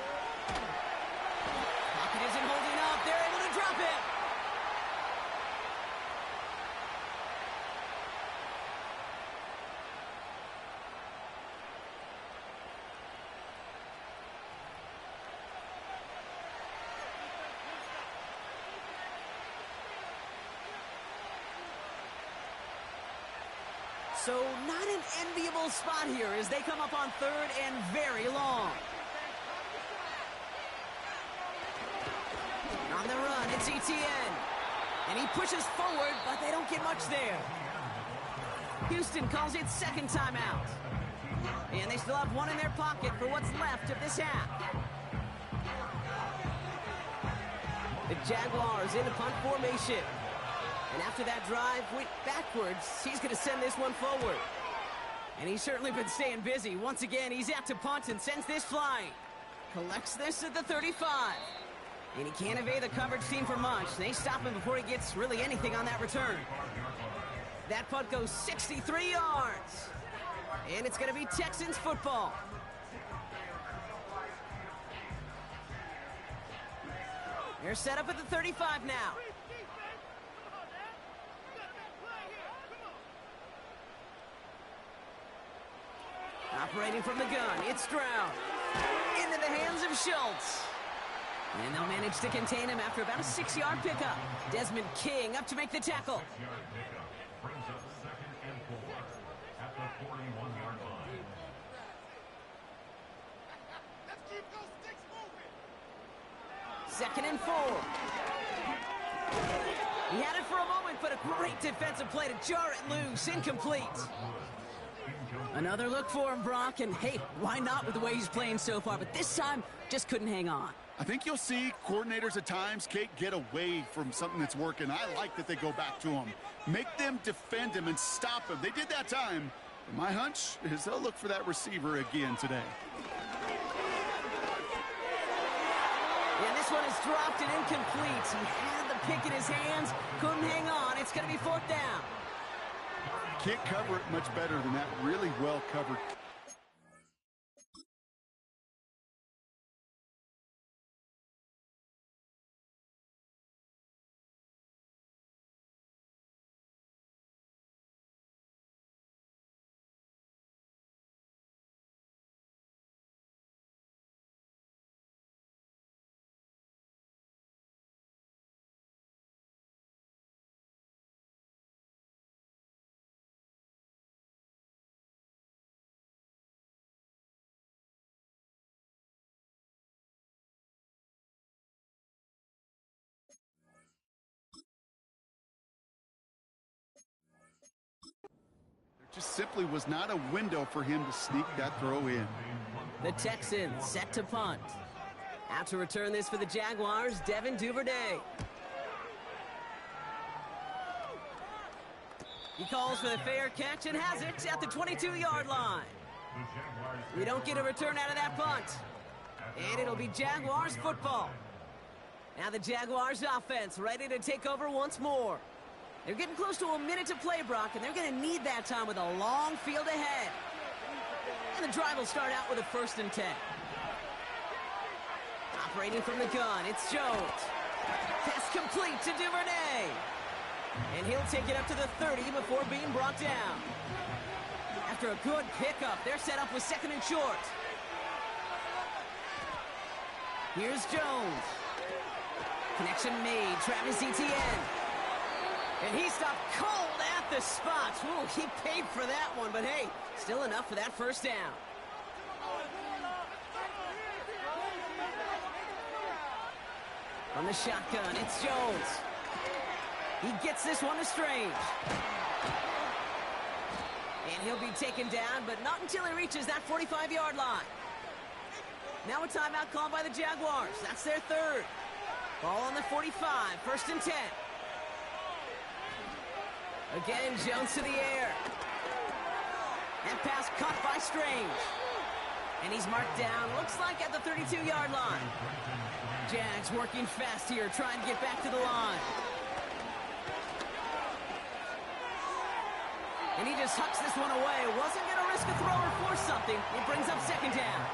Pocket isn't holding up. They're able to drop it. So not an enviable spot here as they come up on third and very long. On the run, it's Etienne. And he pushes forward, but they don't get much there. Houston calls it second timeout. And they still have one in their pocket for what's left of this half. The Jaguars in the punt formation. And after that drive went backwards, he's going to send this one forward. And he's certainly been staying busy. Once again, he's out to punt and sends this flying. Collects this at the 35. And he can't evade the coverage team for much. They stop him before he gets really anything on that return. That punt goes 63 yards. And it's going to be Texans football. They're set up at the 35 now. Operating from the gun, it's Stroud. Into the hands of Schultz. And they'll manage to contain him after about a 6-yard pickup. Desmond King up to make the tackle. Second and 4. He had it for a moment, but a great defensive play to jar it loose. Incomplete. Another look for him, Brock, and hey, why not with the way he's playing so far? But this time, just couldn't hang on. I think you'll see coordinators at times, Kate, get away from something that's working. I like that they go back to him. Make them defend him and stop him. They did that time. And my hunch is they'll look for that receiver again today. And this one is dropped and incomplete. He had the pick in his hands, couldn't hang on. It's going to be fourth down. Can't cover it much better than that. Really well covered. Just simply was not a window for him to sneak that throw in. The Texans set to punt. Out to return this for the Jaguars, Devin Duvernay. He calls for the fair catch and has it at the 22-yard line. We don't get a return out of that punt. And it'll be Jaguars football. Now the Jaguars offense ready to take over once more. They're getting close to a minute to play, Brock, and they're going to need that time with a long field ahead. And the drive will start out with a 1st and 10. Operating from the gun, it's Jones. Pass complete to Duvernay. And he'll take it up to the 30 before being brought down. After a good pickup, they're set up with 2nd and short. Here's Jones. Connection made, Travis Etienne. And he stopped cold at the spot. Ooh, he paid for that one, but hey, still enough for that 1st down. From the shotgun, it's Jones. He gets this one to Strange. And he'll be taken down, but not until he reaches that 45-yard line. Now a timeout called by the Jaguars. That's their 3rd. Ball on the 45, 1st and 10. Again, Jones to the air. And pass caught by Strange. And he's marked down, looks like at the 32-yard line. Jags working fast here, trying to get back to the line. And he just hucks this one away. Wasn't going to risk a throw or force something. It brings up 2nd down.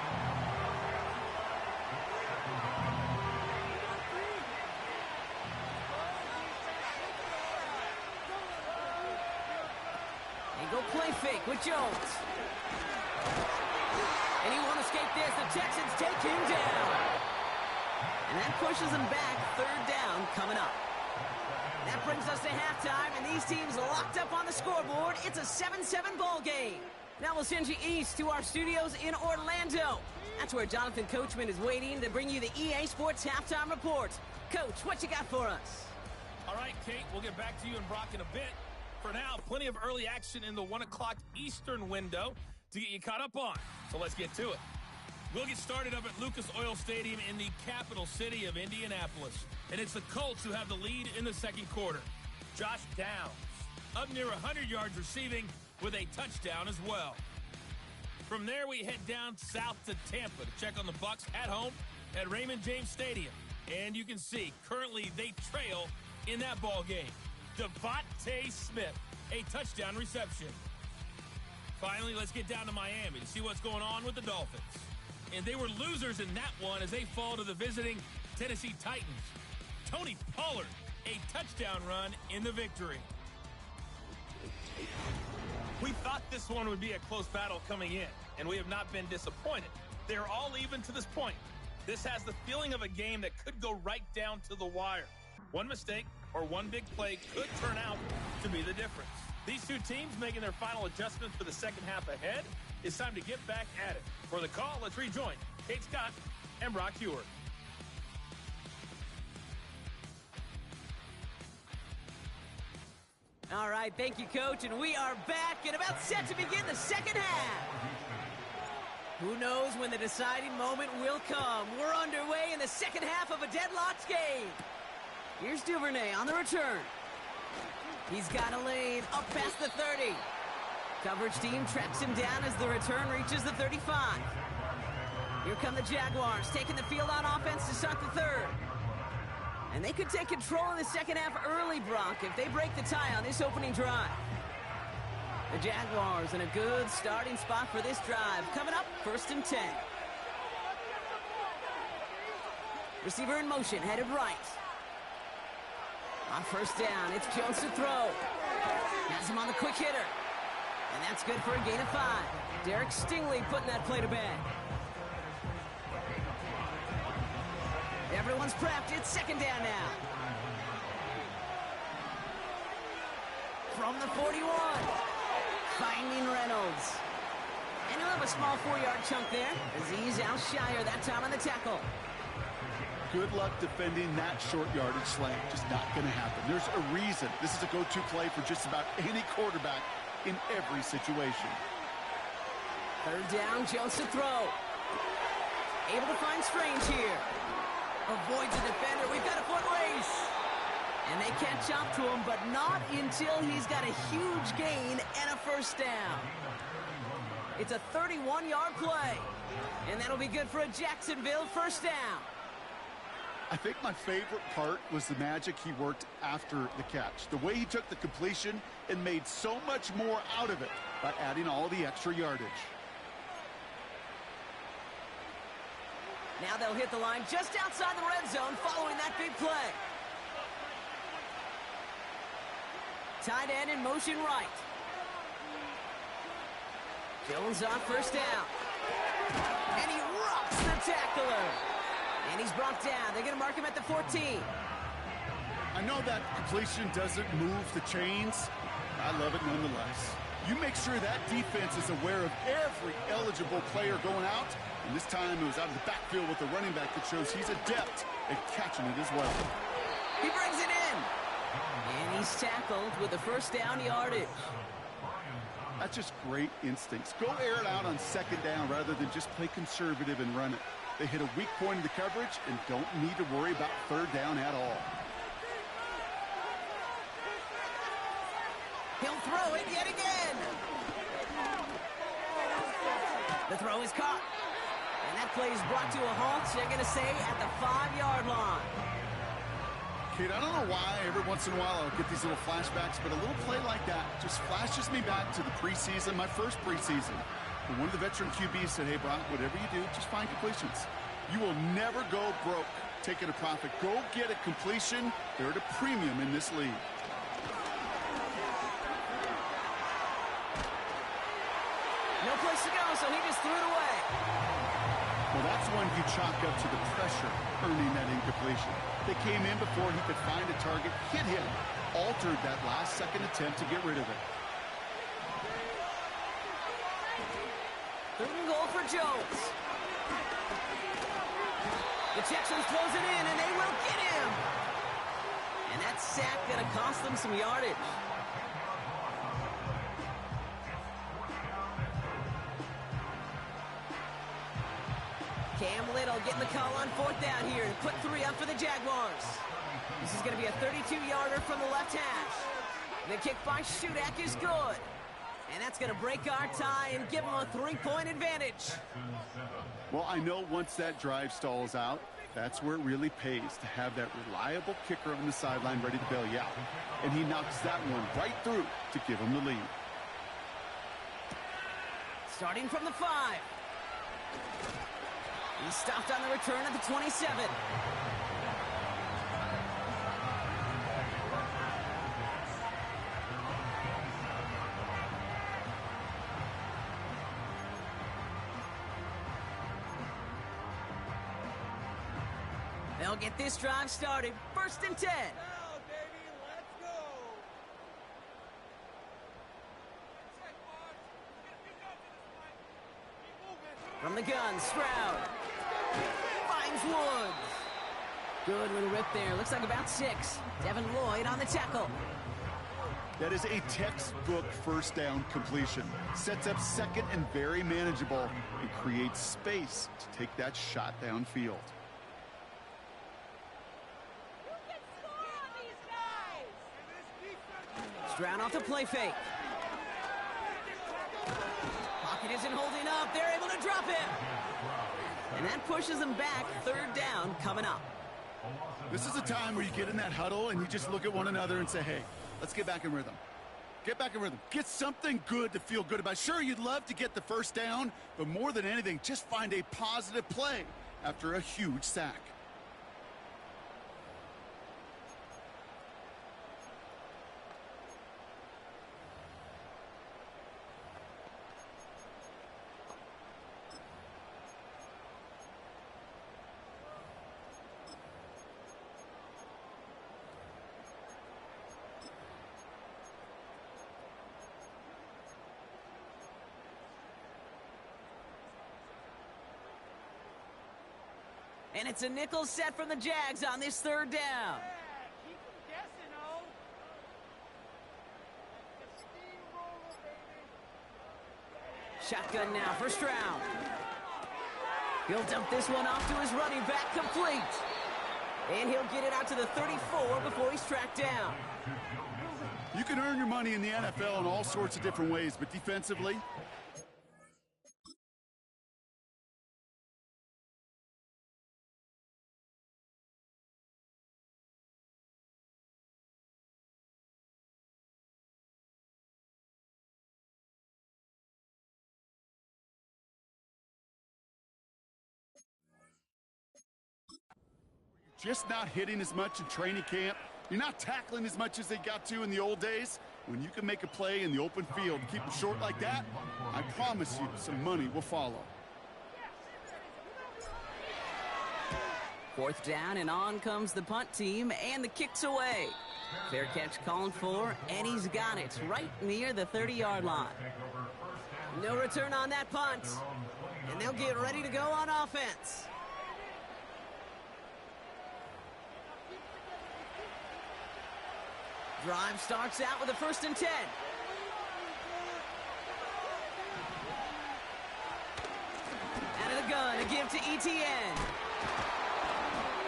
Go play fake with Jones. And he won't escape this. The Texans take him down. And that pushes him back. 3rd down coming up. That brings us to halftime, and these teams locked up on the scoreboard. It's a 7-7 ball game. Now we'll send you east to our studios in Orlando. That's where Jonathan Coachman is waiting to bring you the EA Sports Halftime Report. Coach, what you got for us? All right, Kate, we'll get back to you and Brock in a bit. For now, plenty of early action in the 1 o'clock Eastern window to get you caught up on. So let's get to it. We'll get started up at Lucas Oil Stadium in the capital city of Indianapolis. And it's the Colts who have the lead in the second quarter. Josh Downs, up near 100 yards receiving with a touchdown as well. From there, we head down south to Tampa to check on the Bucs at home at Raymond James Stadium. And you can see, currently they trail in that ball game. Devontae Smith, a touchdown reception. Finally, let's get down to Miami to see what's going on with the Dolphins. And they were losers in that one as they fall to the visiting Tennessee Titans. Tony Pollard, a touchdown run in the victory. We thought this one would be a close battle coming in, and we have not been disappointed. They're all even to this point. This has the feeling of a game that could go right down to the wire. One mistake or one big play could turn out to be the difference. These two teams making their final adjustments for the second half ahead. It's time to get back at it. For the call, let's rejoin Kate Scott and Brock Huard. All right, thank you, Coach, and we are back and about set to begin the second half. Who knows when the deciding moment will come? We're underway in the second half of a deadlocked game. Here's Duvernay on the return. He's got a lane up past the 30. Coverage team tracks him down as the return reaches the 35. Here come the Jaguars, taking the field on offense to start the third. And they could take control in the second half early, Brock, if they break the tie on this opening drive. The Jaguars in a good starting spot for this drive. Coming up, 1st and 10. Receiver in motion, headed right. On 1st down, it's Jones to throw. Has him on the quick hitter. And that's good for a gain of 5. Derek Stingley putting that play to bed. Everyone's prepped. It's 2nd down now. From the 41. Finding Reynolds. And he'll have a small 4-yard chunk there. Azeez Al-Shire that time on the tackle. Good luck defending that short yardage slant. Just not going to happen. There's a reason. This is a go-to play for just about any quarterback in every situation. 3rd down, Jones to throw. Able to find Strange here. Avoids the defender. We've got a foot race. And they catch up to him, but not until he's got a huge gain and a 1st down. It's a 31-yard play. And that'll be good for a Jacksonville 1st down. I think my favorite part was the magic he worked after the catch. The way he took the completion and made so much more out of it by adding all the extra yardage. Now they'll hit the line just outside the red zone following that big play. Tight end in motion right. Jones on 1st down. And he rocks the tackler. And he's brought down. They're going to mark him at the 14. I know that completion doesn't move the chains. I love it nonetheless. You make sure that defense is aware of every eligible player going out. And this time it was out of the backfield with the running back that shows he's adept at catching it as well. He brings it in. And he's tackled with the 1st down yardage. That's just great instincts. Go air it out on 2nd down rather than just play conservative and run it. They hit a weak point in the coverage and don't need to worry about 3rd down at all. He'll throw it yet again. The throw is caught. And that play is brought to a halt, they're going to say, at the 5-yard line. Kid, I don't know why every once in a while I'll get these little flashbacks, but a little play like that just flashes me back to the preseason, my first preseason. And one of the veteran QBs said, hey, Brock, whatever you do, just find completions. You will never go broke taking a profit. Go get a completion. They're at a premium in this league. No place to go, so he just threw it away. Well, that's one you chalk up to the pressure earning that incompletion. They came in before he could find a target, hit him, altered that last-second attempt to get rid of it. Third and goal for Jones. The Texans close it in, and they will get him. And that sack going to cost them some yardage. Cam Little getting the call on fourth down here and put 3 up for the Jaguars. This is going to be a 32-yarder from the left hash. The kick by Shudak is good. And that's going to break our tie and give them a 3-point advantage. Well, I know once that drive stalls out, that's where it really pays to have that reliable kicker on the sideline ready to bail you out. And he knocks that one right through to give him the lead. Starting from the 5. He stopped on the return at the 27. They'll get this drive started. 1st and 10. From the gun, Stroud. Finds Woods. Good little rip there. Looks like about 6. Devin Lloyd on the tackle. That is a textbook first down completion. Sets up second and very manageable and creates space to take that shot downfield. Stroud off the play fake. Pocket isn't holding up. They're able to drop him. And that pushes them back. 3rd down coming up. This is a time where you get in that huddle and you just look at one another and say, hey, let's get back in rhythm. Get back in rhythm. Get something good to feel good about. Sure, you'd love to get the first down, but more than anything, just find a positive play after a huge sack. And it's a nickel set from the Jags on this 3rd down. Keep them guessing, oh. Shotgun now for Stroud. He'll dump this one off to his running back, complete. And he'll get it out to the 34 before he's tracked down. You can earn your money in the NFL in all sorts of different ways, but defensively, just not hitting as much in training camp. You're not tackling as much as they got to in the old days. When you can make a play in the open field and keep them short like that, I promise you some money will follow. 4th down, and on comes the punt team, and the kick's away. Fair catch calling for, and he's got it right near the 30-yard line. No return on that punt, and they'll get ready to go on offense. Drive starts out with a 1st and 10. Out of the gun, a give to ETN.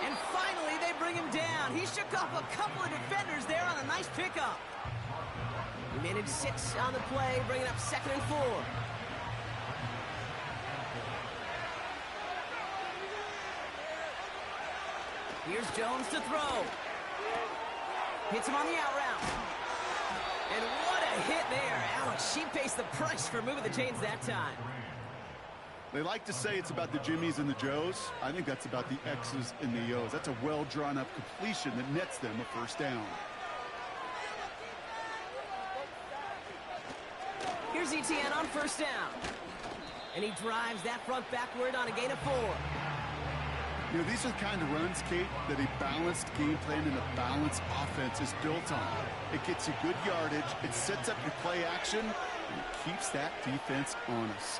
And finally, they bring him down. He shook off a couple of defenders there on a nice pickup. He managed 6 on the play, bringing up 2nd and 4. Here's Jones to throw. Hits him on the out route. And what a hit there. Ouch, she pays the price for moving the chains that time. They like to say it's about the Jimmies and the Joes. I think that's about the X's and the O's. That's a well-drawn-up completion that nets them a 1st down. Here's ETN on 1st down. And he drives that front backward on a gain of 4. You know, these are the kind of runs, Kate, that a balanced game plan and a balanced offense is built on. It gets you good yardage, it sets up your play action, and it keeps that defense honest.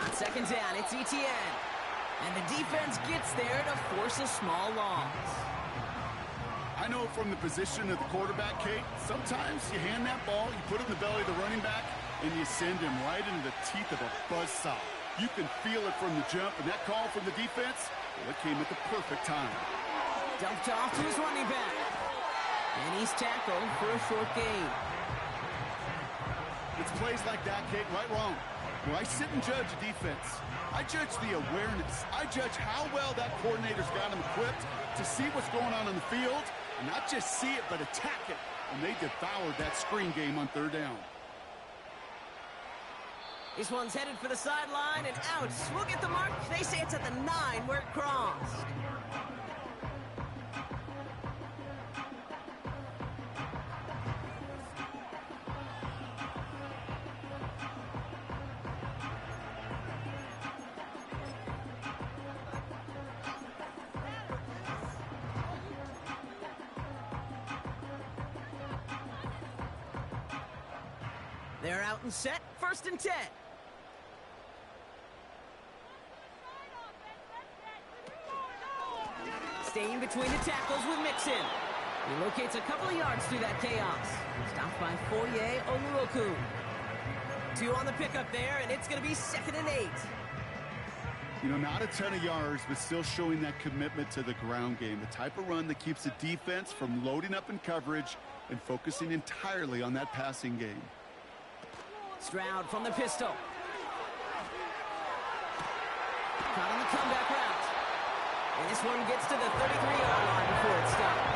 On second down, it's Etienne. And the defense gets there to force a small loss. I know from the position of the quarterback, Kate, sometimes you hand that ball, you put it in the belly of the running back, and you send him right into the teeth of a buzzsaw. You can feel it from the jump, and that call from the defense, well, it came at the perfect time. Dumped off to his running back. And he's tackled for a short gain. It's plays like that, Kate, right, wrong. When I sit and judge a defense, I judge the awareness. I judge how well that coordinator's got him equipped to see what's going on the field, and not just see it, but attack it. And they devoured that screen game on third down. This one's headed for the sideline and out. We'll get the mark. They say it's at the 9 where it crossed. They're out and set. 1st and 10. Staying between the tackles with Mixon. He locates a couple of yards through that chaos. Stopped by Foye Oluokun. 2 on the pickup there, and it's going to be 2nd and 8. You know, not a ton of yards, but still showing that commitment to the ground game. The type of run that keeps the defense from loading up in coverage and focusing entirely on that passing game. Stroud from the pistol. Caught on the comeback route. And this one gets to the 33-yard line before it's stopped.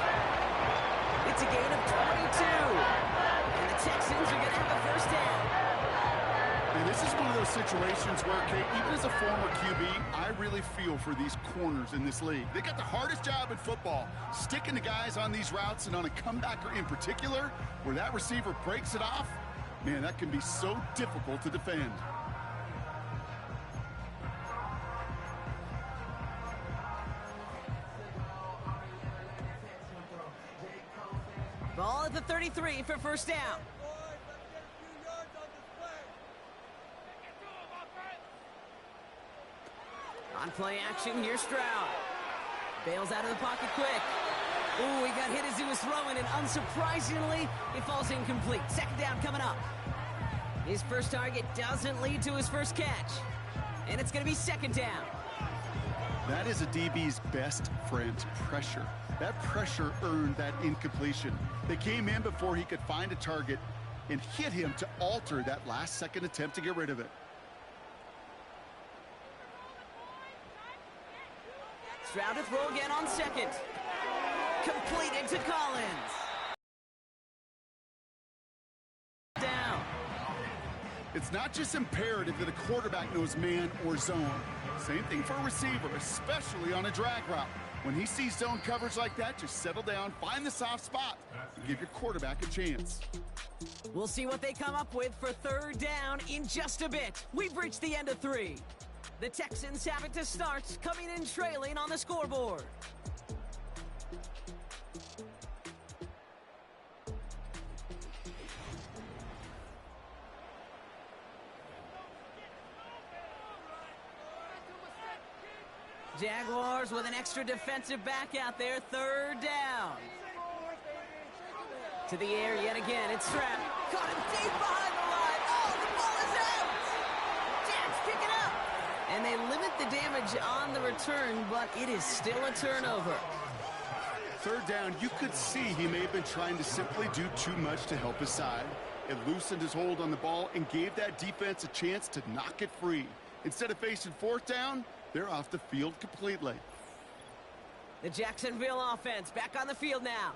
It's a gain of 22. And the Texans are going to have a 1st down. And this is one of those situations where, Kate, even as a former QB, I really feel for these corners in this league. They got the hardest job in football, sticking to guys on these routes and on a comebacker in particular, where that receiver breaks it off. Man, that can be so difficult to defend. Ball at the 33 for 1st down. On play action, here's Stroud. Bails out of the pocket quick. Ooh, he got hit as he was throwing, and unsurprisingly, it falls incomplete. 2nd down coming up. His first target doesn't lead to his first catch. And it's going to be 2nd down. That is a DB's best friend, pressure. That pressure earned that incompletion. They came in before he could find a target and hit him to alter that last-second attempt to get rid of it. Stroud to throw again on 2nd. Completed to Collins. Down. It's not just imperative that a quarterback knows man or zone. Same thing for a receiver, especially on a drag route. When he sees zone coverage like that, just settle down, find the soft spot, and give your quarterback a chance. We'll see what they come up with for 3rd down in just a bit. We've reached the end of 3. The Texans have it to start, coming in trailing on the scoreboard. Jaguars with an extra defensive back out there, 3rd down. To the air yet again, it's Stroud. Caught him deep behind the line. Oh, the ball is out! Jags pick it up. And they limit the damage on the return, but it is still a turnover. 3rd down, you could see he may have been trying to simply do too much to help his side. It loosened his hold on the ball and gave that defense a chance to knock it free. Instead of facing 4th down, they're off the field completely. The Jacksonville offense back on the field now.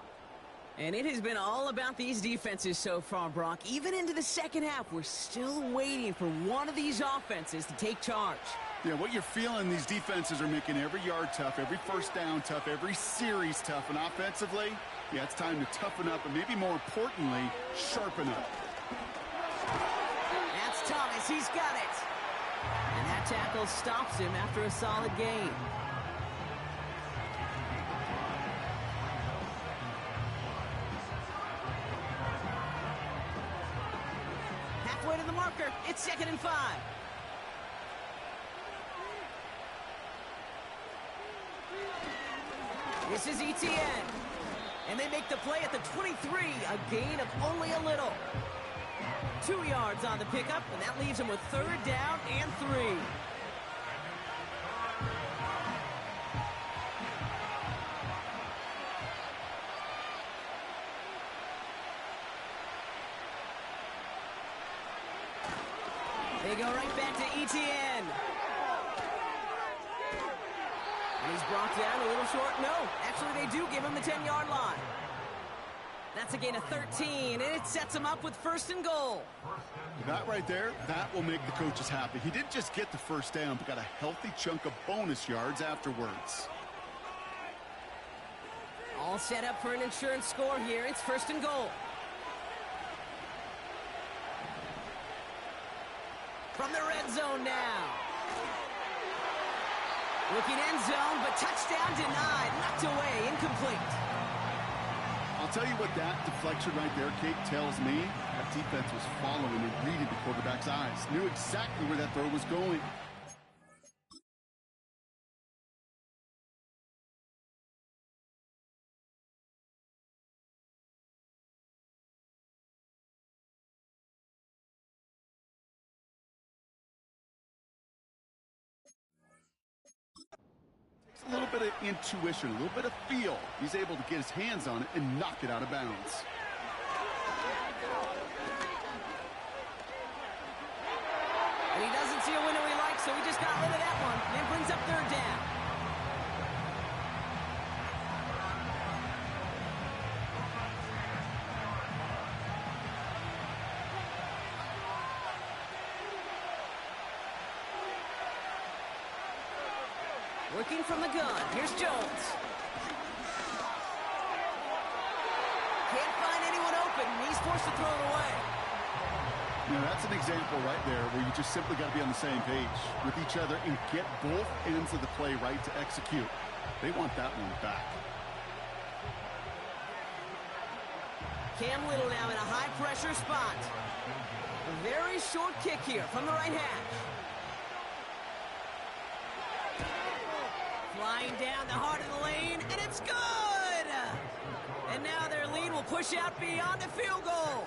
And it has been all about these defenses so far, Brock. Even into the 2nd half, we're still waiting for one of these offenses to take charge. Yeah, what you're feeling, these defenses are making every yard tough, every 1st down tough, every series tough. And offensively, yeah, it's time to toughen up and maybe more importantly, sharpen up. is. He's got it. And that tackle stops him after a solid gain. Halfway to the marker. It's 2nd and 5. This is Etienne. And they make the play at the 23, a gain of only a little. 2 yards on the pickup, and that leaves him with 3rd down and 3. They go right back to Etienne. And he's brought down a little short. No, actually they do give him the 10-yard line. That's a gain of 13, and it sets him up with 1st and goal. That right there, that will make the coaches happy. He didn't just get the 1st down, but got a healthy chunk of bonus yards afterwards. All set up for an insurance score here. It's 1st and goal. From the red zone now. Looking end zone, but touchdown denied. Knocked away, incomplete. I'll tell you what that deflection right there, Kate, tells me. That defense was following and reading the quarterback's eyes. Knew exactly where that throw was going. A little bit of intuition, a little bit of feel. He's able to get his hands on it and knock it out of bounds. And he doesn't see a window he likes, so he just got rid of that one. And brings up 3rd down. Working from the gun. Here's Jones. Can't find anyone open. He's forced to throw it away. You know, that's an example right there where you just simply got to be on the same page with each other and get both ends of the play right to execute. They want that one back. Cam Little now in a high-pressure spot. A very short kick here from the right hash. Flying down the heart of the lane, and it's good! And now their lead will push out beyond the field goal.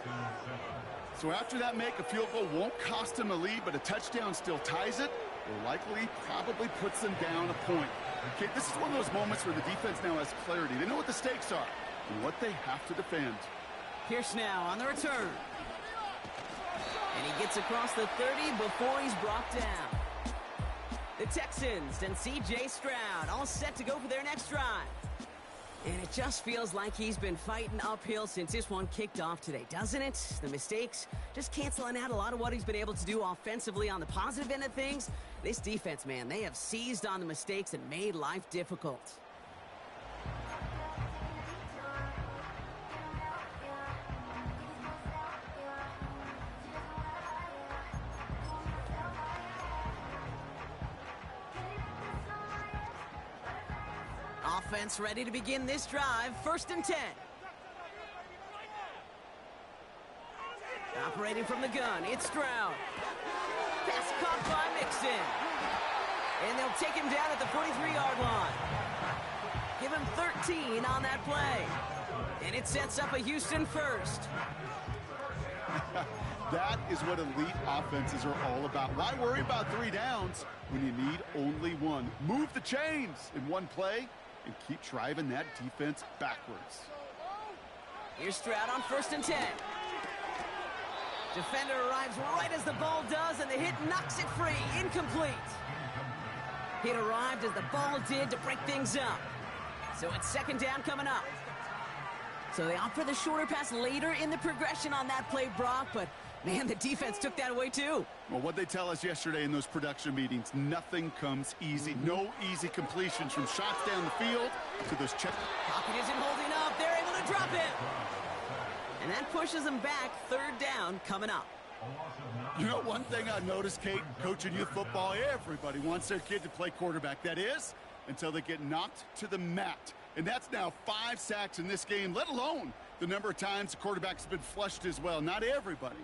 So after that make, a field goal won't cost them a lead, but a touchdown still ties it, or likely probably puts them down a point. Okay, this is one of those moments where the defense now has clarity. They know what the stakes are and what they have to defend. Pierce now on the return. And he gets across the 30 before he's brought down. The Texans and C.J. Stroud all set to go for their next drive. And it just feels like he's been fighting uphill since this one kicked off today, doesn't it? The mistakes just canceling out a lot of what he's been able to do offensively on the positive end of things. This defense, man, they have seized on the mistakes and made life difficult. Offense ready to begin this drive. 1st and 10. Operating from the gun, it's Stroud. Pass caught by Mixon. And they'll take him down at the 43-yard line. Give him 13 on that play. And it sets up a Houston 1st. That is what elite offenses are all about. Why worry about 3 downs when you need only 1? Move the chains in one play and keep driving that defense backwards. Here's Stroud on 1st and 10. Defender arrives right as the ball does, and the hit knocks it free. Incomplete. Hit arrived as the ball did to break things up. So it's 2nd down coming up. So they opt for the shorter pass later in the progression on that play, Brock, but man, the defense took that away too. Well, what they tell us yesterday in those production meetings, nothing comes easy. No easy completions from shots down the field to those check. Pocket isn't holding up. They're able to drop it. And that pushes them back. 3rd down coming up. You know, one thing I noticed, Kate, coaching youth football, everybody wants their kid to play quarterback. That is, until they get knocked to the mat. And that's now 5 sacks in this game, let alone the number of times the quarterback's been flushed as well. Not everybody.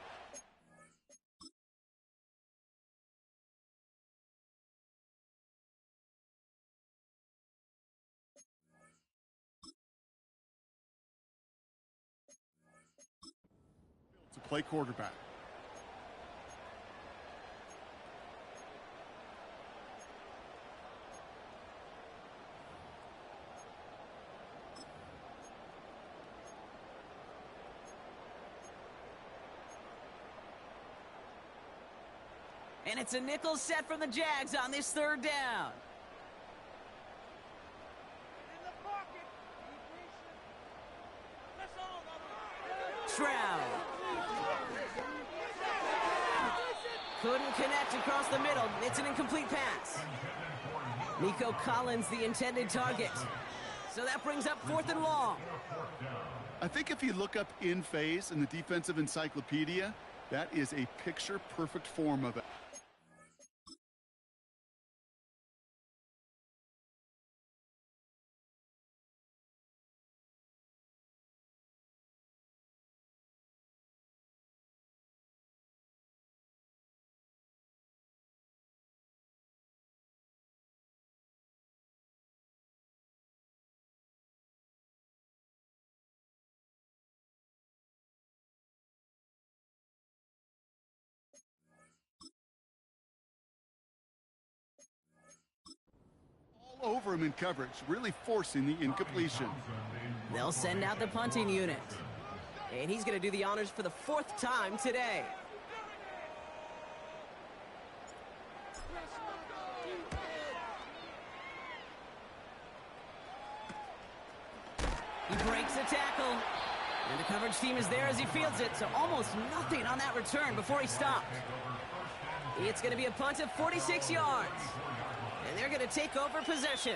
To play quarterback. And it's a nickel set from the Jags on this 3rd down. Stroud. Couldn't connect across the middle. It's an incomplete pass. Nico Collins, the intended target. So that brings up 4th and long. I think if you look up in phase in the defensive encyclopedia, that is a picture-perfect form of it. Over him in coverage, really forcing the incompletion. They'll send out the punting unit. And he's going to do the honors for the 4th time today. He breaks the tackle. And the coverage team is there as he fields it, so almost nothing on that return before he stopped. It's going to be a punt of 46 yards. And they're going to take over possession.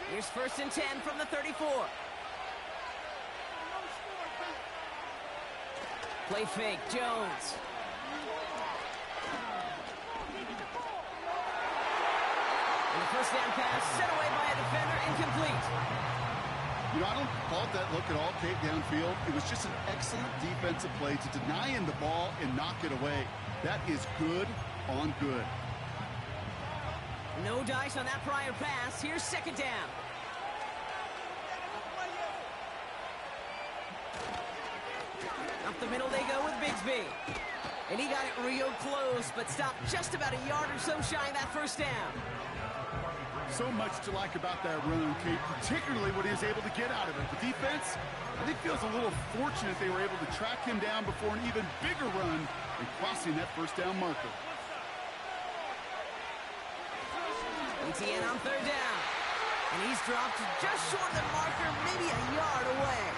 Here's 1st and 10 from the 34. Play fake, Jones. And the 1st down pass set away by a defender, incomplete. You know, I don't fault that look at all, Kate, downfield. It was just an excellent defensive play to deny him the ball and knock it away. That is good on good. No dice on that prior pass. Here's 2nd down. Up the middle they go with Bigsby. And he got it real close, but stopped just about a yard or so shy of that 1st down. So much to like about that run, Kate, particularly what he was able to get out of it. The defense, I think, feels a little fortunate they were able to track him down before an even bigger run and crossing that 1st down marker. ETN on 3rd down. And he's dropped just short of the marker, maybe a yard away.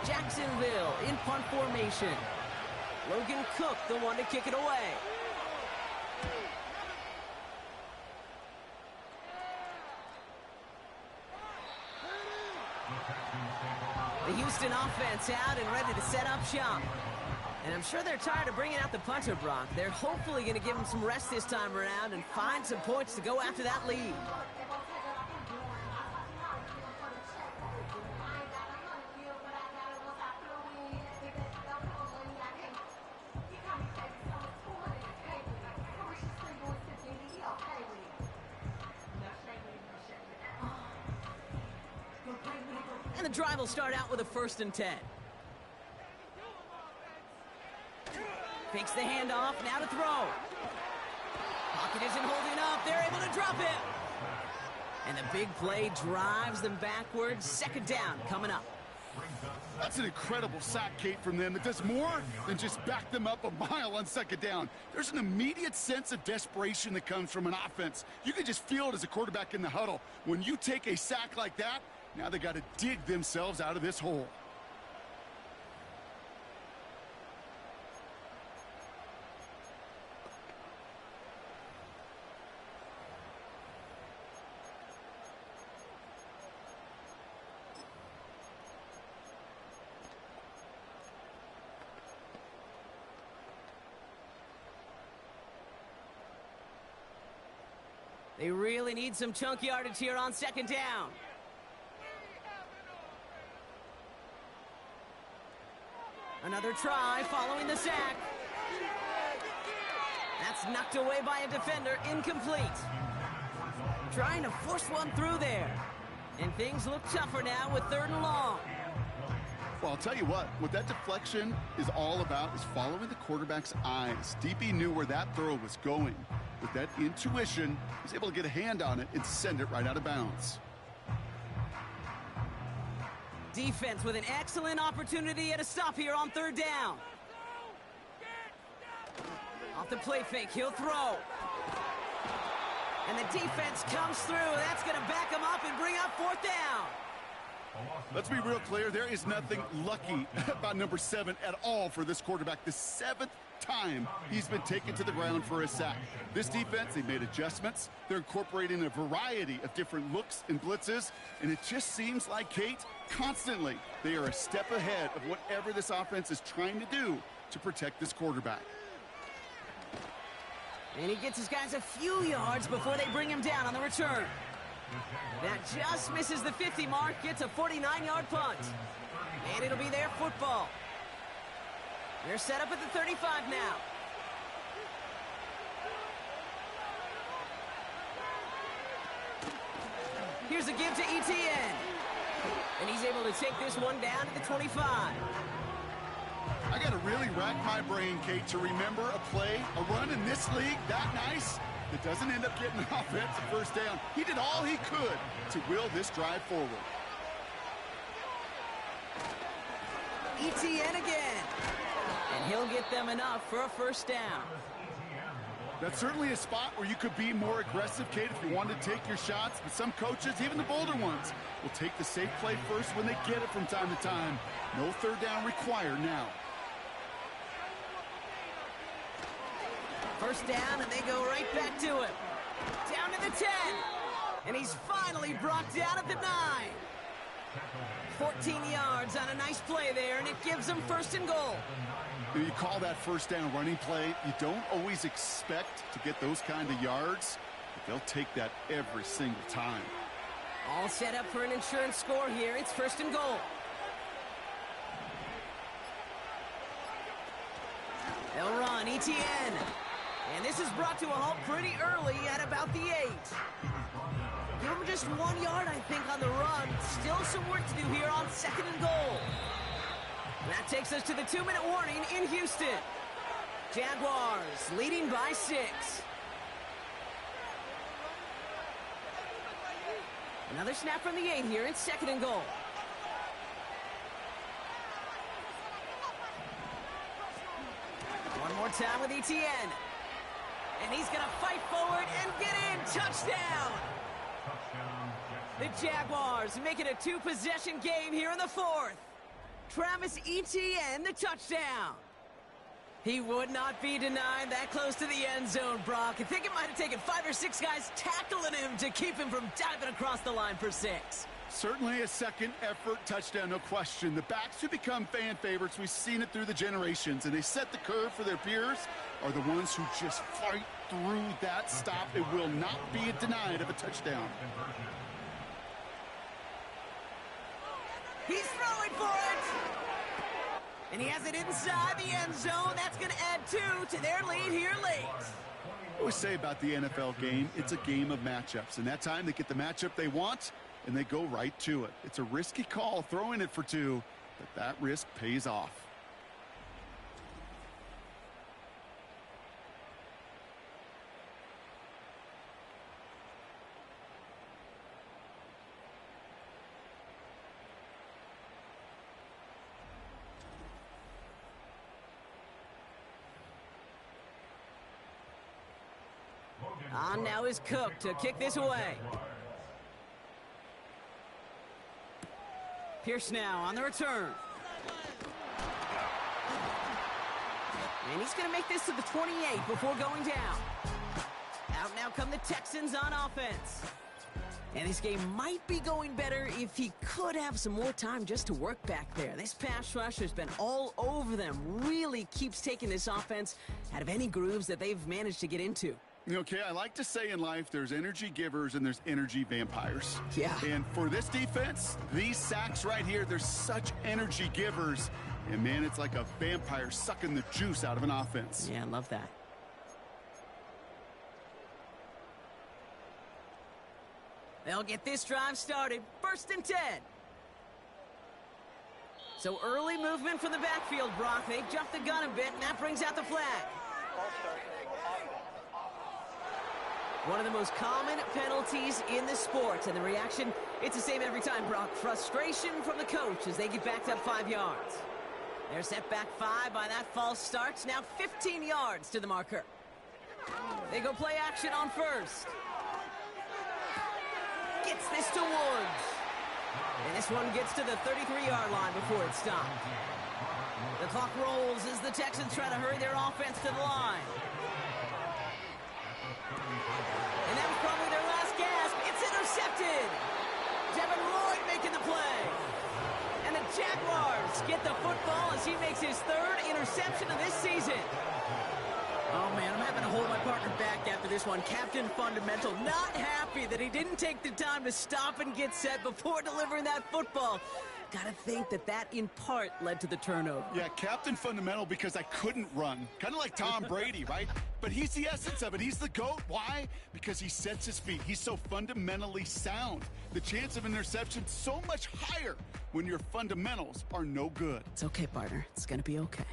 Jacksonville in punt formation. Logan Cook, the one to kick it away. The Houston offense out and ready to set up shop. And I'm sure they're tired of bringing out the punter, Brock. They're hopefully going to give him some rest this time around and find some points to go after that lead. And the drive will start out with a 1st and 10. Fakes the handoff, now to throw. Pocket isn't holding up, they're able to drop it. And the big play drives them backwards. 2nd down coming up. That's an incredible sack, Kate, from them. It does more than just back them up a mile on 2nd down. There's an immediate sense of desperation that comes from an offense. You can just feel it as a quarterback in the huddle. When you take a sack like that, Now they got to dig themselves out of this hole. They really need some chunk yardage here on second down. Another try following the sack. That's knocked away by a defender, incomplete. Trying to force one through there. And things look tougher now with 3rd and long. Well, I'll tell you what that deflection is all about is following the quarterback's eyes. DB knew where that throw was going. With that intuition, he's able to get a hand on it and send it right out of bounds. Defense with an excellent opportunity at a stop here on 3rd down. Off the play fake, he'll throw. And the defense comes through. That's going to back him up and bring up 4th down. Let's be real clear. There is nothing lucky about number 7 at all for this quarterback. The 7th time he's been taken to the ground for a sack. This defense, they made adjustments. They're incorporating a variety of different looks and blitzes, and it just seems like, Kate, constantly they are a step ahead of whatever this offense is trying to do to protect this quarterback. And he gets his guys a few yards before they bring him down on the return. That just misses the 50 mark, gets a 49-yard punt. And it'll be their football. They're set up at the 35 now. Here's a give to Etienne. And he's able to take this one down to the 25. I got to really rack my brain, Kate, to remember a play, a run in this league that nice that doesn't end up getting an offensive first down. He did all he could to will this drive forward. Etienne again. And he'll get them enough for a first down. That's certainly a spot where you could be more aggressive, Kate, if you wanted to take your shots. But some coaches, even the bolder ones, will take the safe play first when they get it from time to time. No third down required now. First down, and they go right back to him. Down to the 10. And he's finally brought down at the 9. 14 yards on a nice play there, and it gives them 1st and goal. You call that first down running play. You don't always expect to get those kind of yards, but they'll take that every single time. All set up for an insurance score here. It's 1st and goal. They'll run, Etienne. And this is brought to a halt pretty early at about the 8. Give him just 1 yard, I think, on the run. Still some work to do here on 2nd and goal. And that takes us to the 2-minute warning in Houston. Jaguars leading by 6. Another snap from the 8 here. It's 2nd and goal. One more time with Etienne. And he's going to fight forward and get in. Touchdown! The Jaguars make it a 2-possession game here in the 4th. Travis Etienne, the touchdown. He would not be denied that close to the end zone, Brock. I think it might have taken 5 or 6 guys tackling him to keep him from diving across the line for 6. Certainly a second effort touchdown, no question. The backs who become fan favorites, we've seen it through the generations, and they set the curve for their peers, are the ones who just fight through that stop. It will not be denied of a touchdown. He's throwing for it! And he has it inside the end zone. That's going to add 2 to their lead here late. I always say about the NFL game, it's a game of matchups. And that time they get the matchup they want, and they go right to it. It's a risky call throwing it for 2, but that risk pays off. On now is Cook to kick this away. Pierce now on the return. And he's going to make this to the 28 before going down. Out now come the Texans on offense. And this game might be going better if he could have some more time just to work back there. This pass rush has been all over them. Really keeps taking this offense out of any grooves that they've managed to get into. Okay, I like to say in life there's energy givers and there's energy vampires. Yeah. And for this defense, these sacks right here, they're such energy givers. And man, it's like a vampire sucking the juice out of an offense. Yeah, I love that. They'll get this drive started. 1st and 10. So early movement from the backfield, Brock. They jumped the gun a bit, and that brings out the flag. One of the most common penalties in the sport, and the reaction, it's the same every time, Brock. Frustration from the coach as they get backed up 5 yards. They're set back 5 by that false start. Now 15 yards to the marker. They go play action on 1st. Gets this to Woods. And this one gets to the 33-yard line before it's stopped. The clock rolls as the Texans try to hurry their offense to the line. And that was probably their last gasp. It's intercepted. Devin Lloyd making the play. And the Jaguars get the football as he makes his 3rd interception of this season. Oh, man, I'm having to hold my partner back after this one. Captain Fundamental not happy that he didn't take the time to stop and get set before delivering that football. Gotta think that in part led to the turnover. Yeah, Captain Fundamental because I couldn't run. Kind of like Tom Brady, right? But he's the essence of it. He's the GOAT. Why? Because he sets his feet. He's so fundamentally sound. The chance of interception so much higher when your fundamentals are no good. It's okay, partner. It's gonna be okay.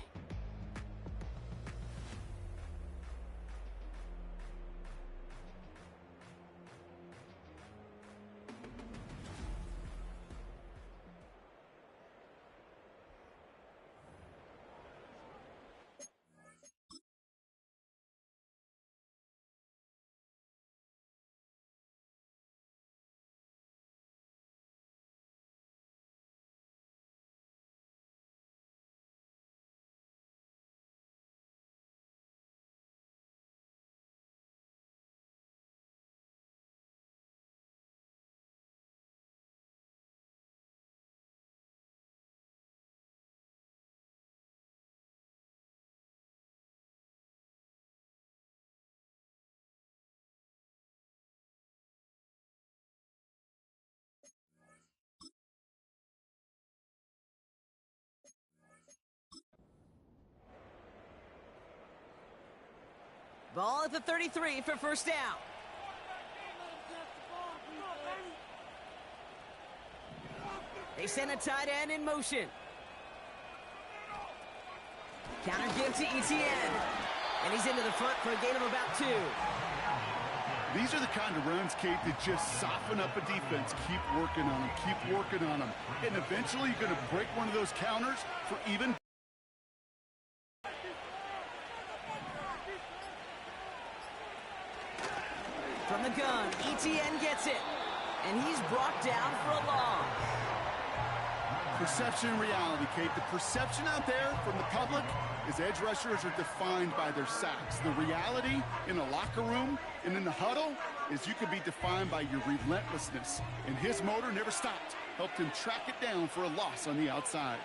Ball at the 33 for 1st down. They send a tight end in motion. Counter give to Etienne. And he's into the front for a gain of about 2. These are the kind of runs, Kate, that just soften up a defense. Keep working on them. Keep working on them. And eventually you're going to break one of those counters for even. From the gun, Etienne gets it. And he's brought down for a loss. Perception and reality, Kate. The perception out there from the public is edge rushers are defined by their sacks. The reality in the locker room and in the huddle is you can be defined by your relentlessness. And his motor never stopped. Helped him track it down for a loss on the outside.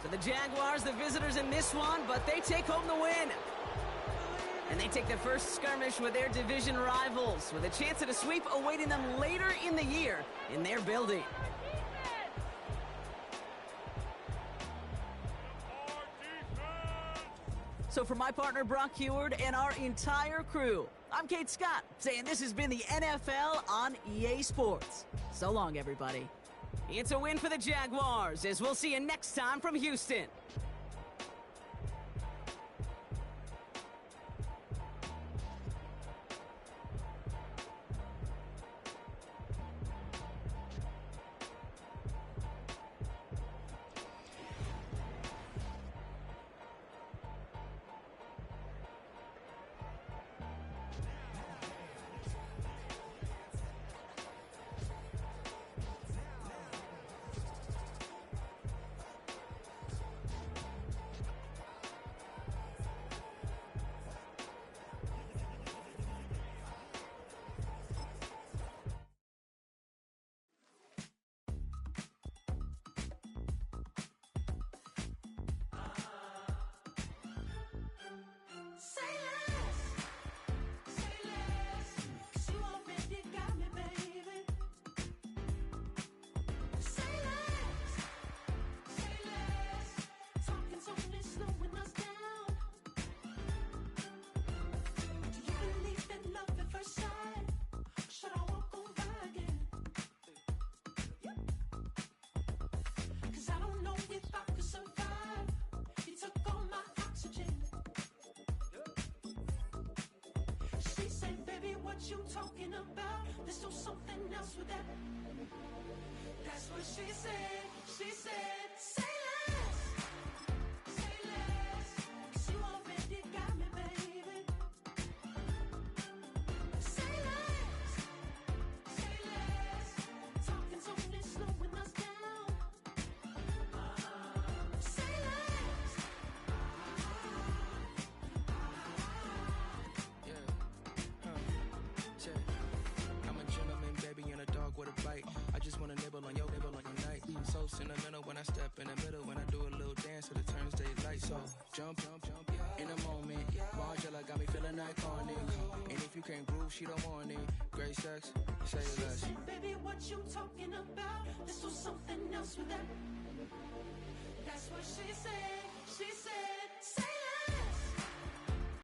So the Jaguars, the visitors in this one, but they take home the win. And they take the first skirmish with their division rivals, with a chance at a sweep awaiting them later in the year in their building. So for my partner Brock Huard and our entire crew, I'm Kate Scott, saying this has been the NFL on EA Sports. So long, everybody. It's a win for the Jaguars, as we'll see you next time from Houston. baby, what you talking about? There's still something else with that. That's what she said. She said, say less. Say less. 'Cause you already got me, baby. Say less. Say less. Talking's only slowing us down. Say less. I'm a gentleman, baby, and a dog with a bite. I just wanna nibble on your night. So sentimental when I step in the middle. When I do a little dance to the turns daylight. So jump, in a moment. Margella got me feeling iconic. And if you can't groove, she don't want it. Great sex, say less. Baby, what you talking about? There's still something else with that.